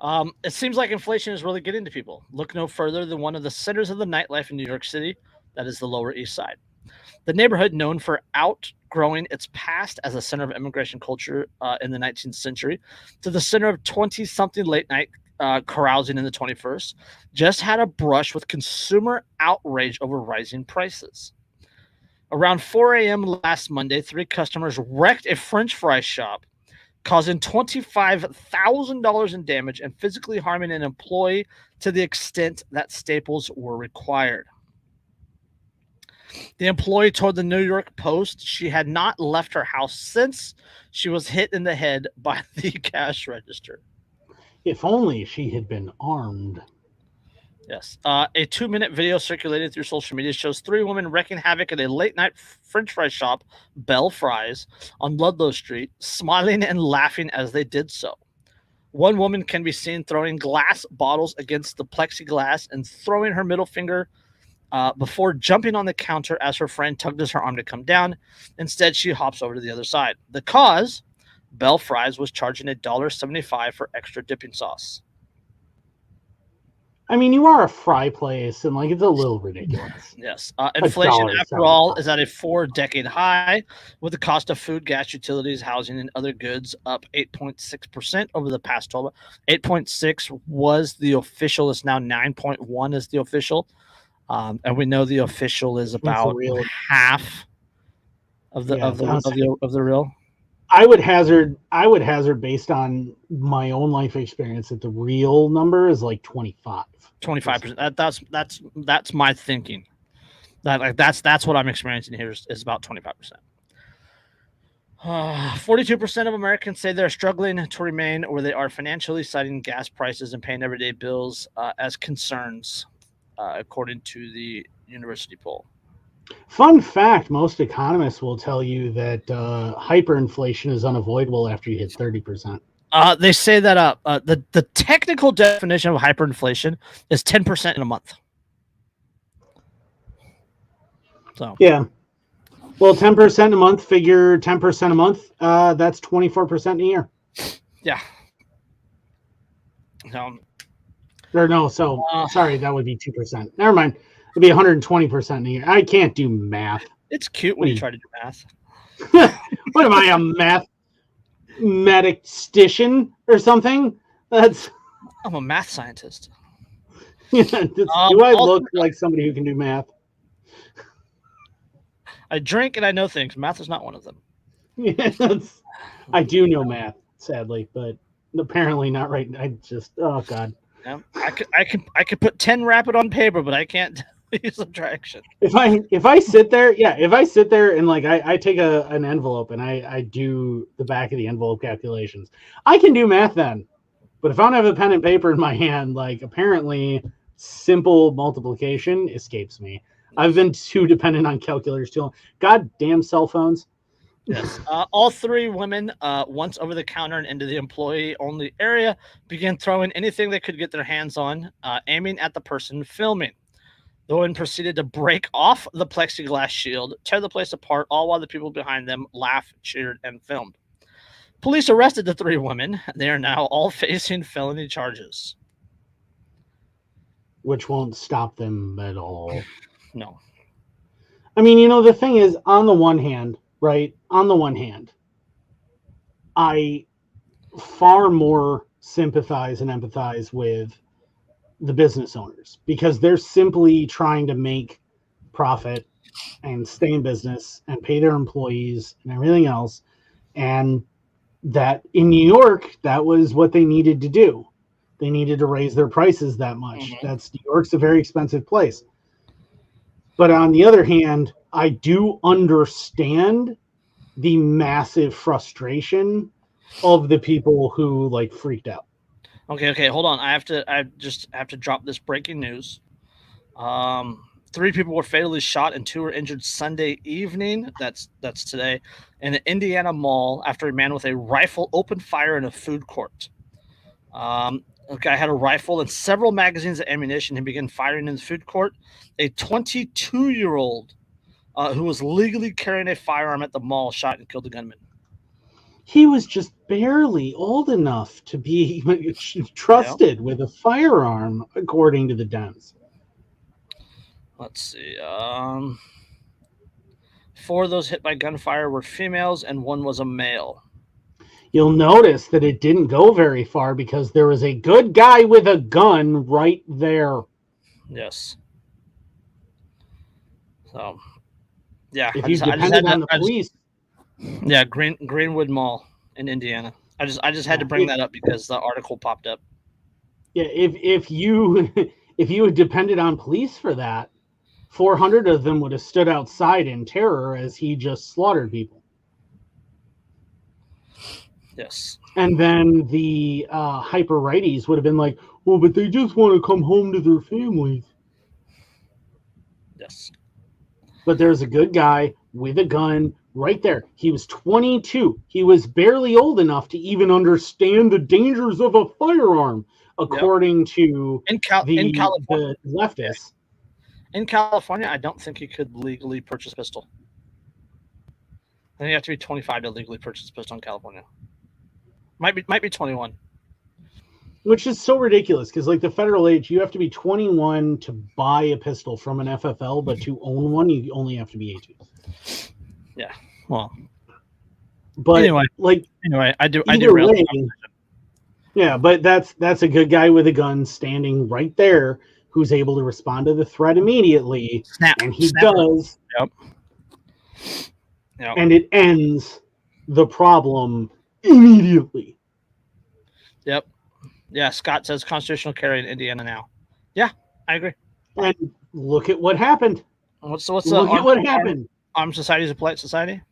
Yeah. It seems like inflation is really getting to people. Look no further than one of the centers of the nightlife in New York City. That is the Lower East Side. The neighborhood, known for outgrowing its past as a center of immigration culture in the 19th century, to the center of 20-something late-night carousing in the 21st, just had a brush with consumer outrage over rising prices. Around 4 a.m. last Monday, 3 customers wrecked a French fry shop, causing $25,000 in damage and physically harming an employee to the extent that staples were required. The employee told the New York Post she had not left her house since she was hit in the head by the cash register. If only she had been armed. Yes. A 2-minute video circulated through social media shows 3 women wreaking havoc at a late-night French fry shop, Bell Fries, on Ludlow Street, smiling and laughing as they did so. One woman can be seen throwing glass bottles against the plexiglass and throwing her middle finger before jumping on the counter as her friend tugged at her arm to come down. Instead, she hops over to the other side. The cause? Bell Fries was charging $1.75 for extra dipping sauce. I mean, you are a fry place, and like it's a little ridiculous. Yes. Inflation, after all, is at a 4-decade high, with the cost of food, gas, utilities, housing, and other goods up 8.6% over the past 12 months. 8.6 was the official. It's now 9.1 is the official. And we know the official is about half of the real. I would hazard based on my own life experience that the real number is like 25%. That's my thinking. That's what I'm experiencing here is about 25%. 42% of Americans say they're struggling to remain where they are financially, citing gas prices and paying everyday bills as concerns, according to the university poll. Fun fact, most economists will tell you that hyperinflation is unavoidable after you hit 30%. They say that the technical definition of hyperinflation is 10% in a month. So yeah. Well, 10% a month, figure 10% a month, that's 24% a year. Yeah. Sorry, that would be 2%. Never mind. It'd be 120% a year. I can't do math. It's cute when you try to do math. What am I, a mathematician or something? I'm a math scientist. Yeah, do I look like somebody who can do math? I drink and I know things. Math is not one of them. Yeah, I do know math, sadly, but Apparently not right. I just, oh God. Yeah, I could put 10 rapid on paper, but I can't use subtraction. If I sit there, if I sit there and like I take an envelope and I do the back of the envelope calculations, I can do math then. But if I don't have a pen and paper in my hand, like apparently simple multiplication escapes me. I've been too dependent on calculators too long. Goddamn cell phones. Yes. All three women, once over the counter and into the employee-only area, began throwing anything they could get their hands on, aiming at the person filming. The women proceeded to break off the plexiglass shield, tear the place apart, all while the people behind them laughed, cheered, and filmed. Police arrested the three women. They are now all facing felony charges. Which won't stop them at all. No. I mean, the thing is, on the one hand, right? On the one hand, I far more sympathize and empathize with the business owners because they're simply trying to make profit and stay in business and pay their employees and everything else. And that in New York, that was what they needed to do. They needed to raise their prices that much. Mm-hmm. New York's a very expensive place. But on the other hand, I do understand the massive frustration of the people who like freaked out. Okay, hold on. I just have to drop this breaking news. 3 people were fatally shot and 2 were injured Sunday evening. That's today in an Indiana mall after a man with a rifle opened fire in a food court. A guy had a rifle and several magazines of ammunition. He began firing in the food court. A 22-year-old who was legally carrying a firearm at the mall shot and killed the gunman. He was just barely old enough to be trusted with a firearm, according to the Dems. Let's see. 4 of those hit by gunfire were females, and 1 was a male. You'll notice that it didn't go very far because there was a good guy with a gun right there. Yes. So, yeah. If you depended on the police. Yeah, Greenwood Mall in Indiana. I just had to bring that up because the article popped up. Yeah, if you had depended on police for that, 400 of them would have stood outside in terror as he just slaughtered people. Yes. And then the hyper righties would have been like, well, but they just want to come home to their families. Yes. But there's a good guy with a gun right there. He was 22. He was barely old enough to even understand the dangers of a firearm, according to in California, the leftists. In California, I don't think you could legally purchase a pistol. I think you have to be 25 to legally purchase a pistol in California. Might be 21. Which is so ridiculous because, like, the federal age, you have to be 21 to buy a pistol from an FFL, but to own one, you only have to be 18. Yeah. Well. But anyway, I do realize. Yeah, but that's a good guy with a gun standing right there who's able to respond to the threat immediately. And he does. Yep. And it ends the problem immediately. Yep. Yeah, Scott says constitutional carry in Indiana now. Yeah, I agree. And look at what happened. Look at what happened. Armed society is a polite society?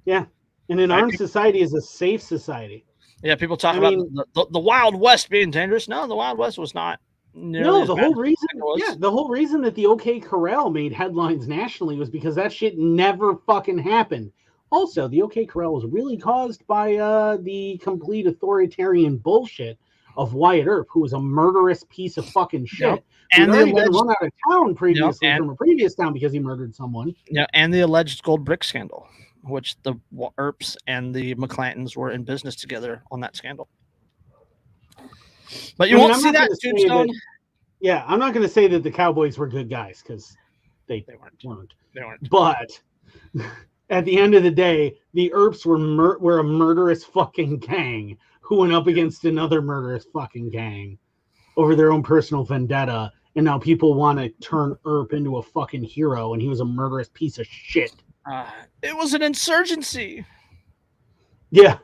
Yeah. And an armed society is a safe society. Yeah, people talk about the Wild West being dangerous. No, the Wild West was not. No, the whole reason that the OK Corral made headlines nationally was because that shit never fucking happened. Also, the OK Corral was really caused by the complete authoritarian bullshit of Wyatt Earp, who was a murderous piece of fucking shit. Yep. And already been run out of town previously from a previous town because he murdered someone. Yeah, and the alleged gold brick scandal, which the Earps and the McClantons were in business together on that scandal. But you won't see that Tombstone. Yeah, I'm not going to say that the Cowboys were good guys because they weren't. They weren't. But at the end of the day, the Earps were a murderous fucking gang who went up against another murderous fucking gang over their own personal vendetta. And now people want to turn Earp into a fucking hero, and he was a murderous piece of shit. It was an insurgency. Yeah.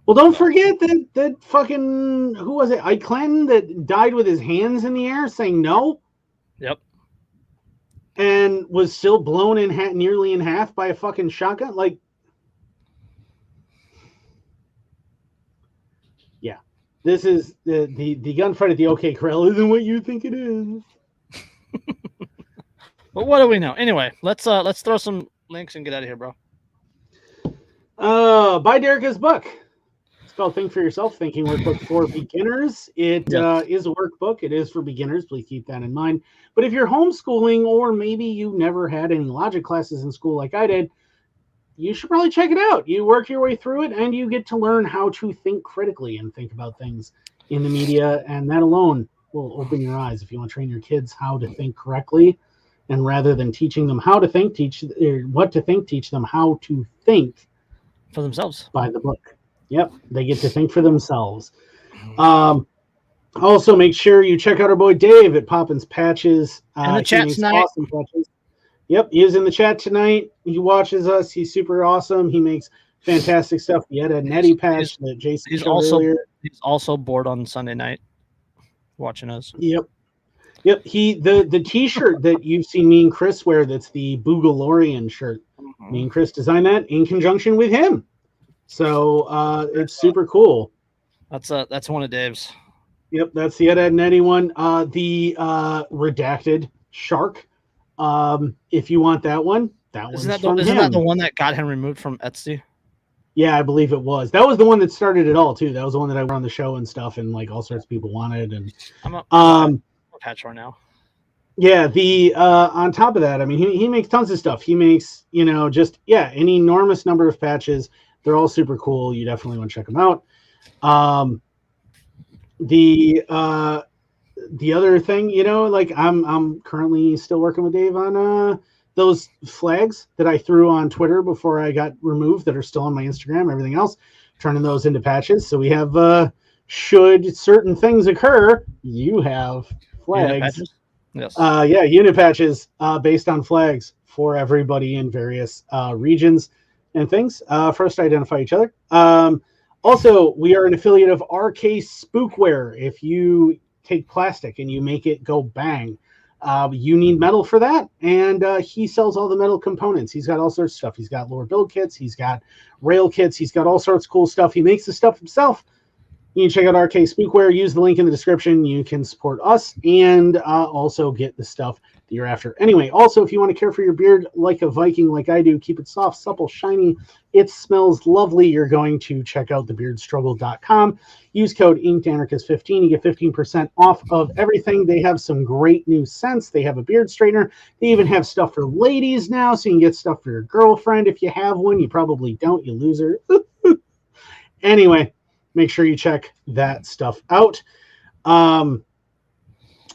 Well, don't forget that fucking, who was it? Ike Clanton that died with his hands in the air saying no. Yep. And was still blown in nearly in half by a fucking shotgun. Like, yeah, this is the gunfight at the OK Corral isn't what you think it is. But what do we know? Anyway, let's throw some links and get out of here, bro. Buy Derica's book. It's called Think for Yourself, Thinking Workbook for Beginners. It is a workbook. It is for beginners. Please keep that in mind. But if you're homeschooling, or maybe you never had any logic classes in school like I did, you should probably check it out. You work your way through it, and you get to learn how to think critically and think about things in the media. And that alone will open your eyes if you want to train your kids how to think correctly. And rather than teaching them how to think, teach them how to think for themselves by the book. Yep, they get to think for themselves. Also, make sure you check out our boy Dave at Poppins Patches. In the chat tonight. Awesome patches. Yep, he is in the chat tonight. He watches us. He's super awesome. He makes fantastic stuff. He had a Netty patch that Jason showed earlier. He's also bored on Sunday night watching us. Yep. The T-shirt that you've seen me and Chris wear, that's the Boogalorian shirt. Me and Chris designed that in conjunction with him. So it's super cool. That's one of Dave's. Yep, that's the Ed Netty one. The redacted shark. If you want that one, isn't that the one that got him removed from Etsy? Yeah, I believe it was. That was the one that started it all too. That was the one that I wore on the show and stuff, and like all sorts of people wanted. And I'm a patch right now. Yeah, the on top of that, I mean, he makes tons of stuff. He makes, just an enormous number of patches. They're all super cool. You definitely want to check them out. The other thing, like I'm currently still working with Dave on those flags that I threw on Twitter before I got removed that are still on my Instagram, everything else, turning those into patches. So we have should certain things occur, you have flags. Yes. Unit patches based on flags for everybody in various regions and things for us to identify each other. Also, we are an affiliate of RK Spookware. If you take plastic and you make it go bang, you need metal for that. And he sells all the metal components. He's got all sorts of stuff. He's got lower build kits. He's got rail kits. He's got all sorts of cool stuff. He makes the stuff himself. You can check out RK Spookware. Use the link in the description. You can support us and also get the stuff that you're after. Anyway, also, if you want to care for your beard like a Viking, like I do, keep it soft, supple, shiny. It smells lovely. You're going to check out thebeardstruggle.com. Use code InkedAnarchist15. You get 15% off of everything. They have some great new scents. They have a beard straightener. They even have stuff for ladies now, so you can get stuff for your girlfriend if you have one. You probably don't. You lose her. Anyway. Make sure you check that stuff out. Beyond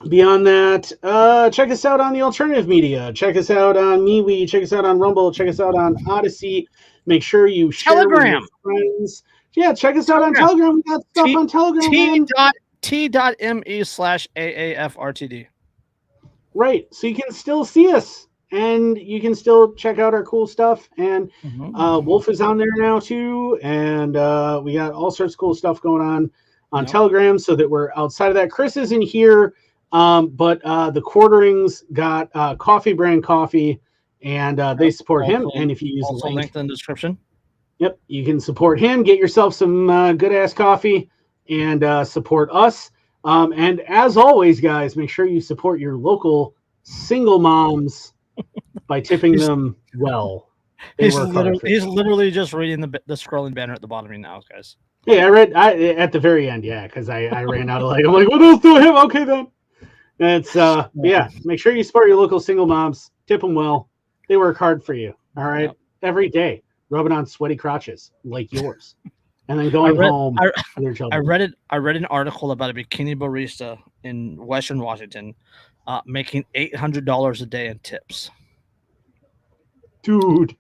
that, check us out on the alternative media. Check us out on MeWe. Check us out on Rumble. Check us out on Odyssey. Make sure you share Telegram. with your friends. Yeah, check us out on Telegram. We got stuff on Telegram. T.me/AAFRTD. Right. So you can still see us. And you can still check out our cool stuff. And Wolf is on there now, too. And we got all sorts of cool stuff going on Telegram so that we're outside of that. Chris isn't here, but the Quarterings got Coffee Brand Coffee, and they support him. And if you use the link in the description. Yep, you can support him. Get yourself some good-ass coffee and support us. And as always, guys, make sure you support your local single moms by tipping them well. He's literally just reading the scrolling banner at the bottom right now, guys. Yeah, I read at the very end, because I ran out of I'm like, what else do I have? Okay, then. It's make sure you support your local single moms. Tip them well. They work hard for you, all right? Yep. Every day, rubbing on sweaty crotches like yours. And then going home with your children. I read an article about a bikini barista in Western Washington making $800 a day in tips. Dude,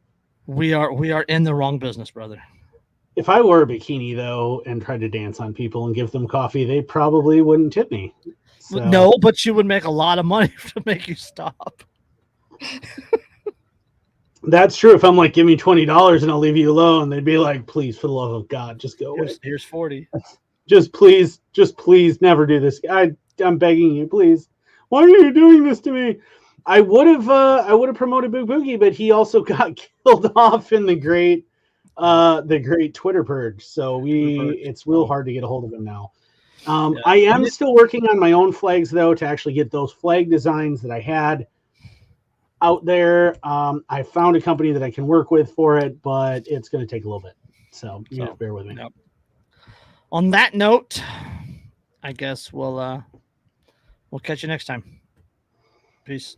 we are in the wrong business, brother. If I wore a bikini though and tried to dance on people and give them coffee, they probably wouldn't tip me. So. No, but you would make a lot of money to make you stop. That's true. If I'm like, give me $20 and I'll leave you alone, they'd be like, please, for the love of God, just go away. Here's 40. Just please, never do this. I'm begging you, please. Why are you doing this to me? I would have promoted Boo Boogie, but he also got killed off in the great Twitter purge. So it's real hard to get a hold of him now. I am still working on my own flags though to actually get those flag designs that I had out there. I found a company that I can work with for it, but it's going to take a little bit. So you have to bear with me. Yep. On that note, I guess we'll catch you next time. Peace.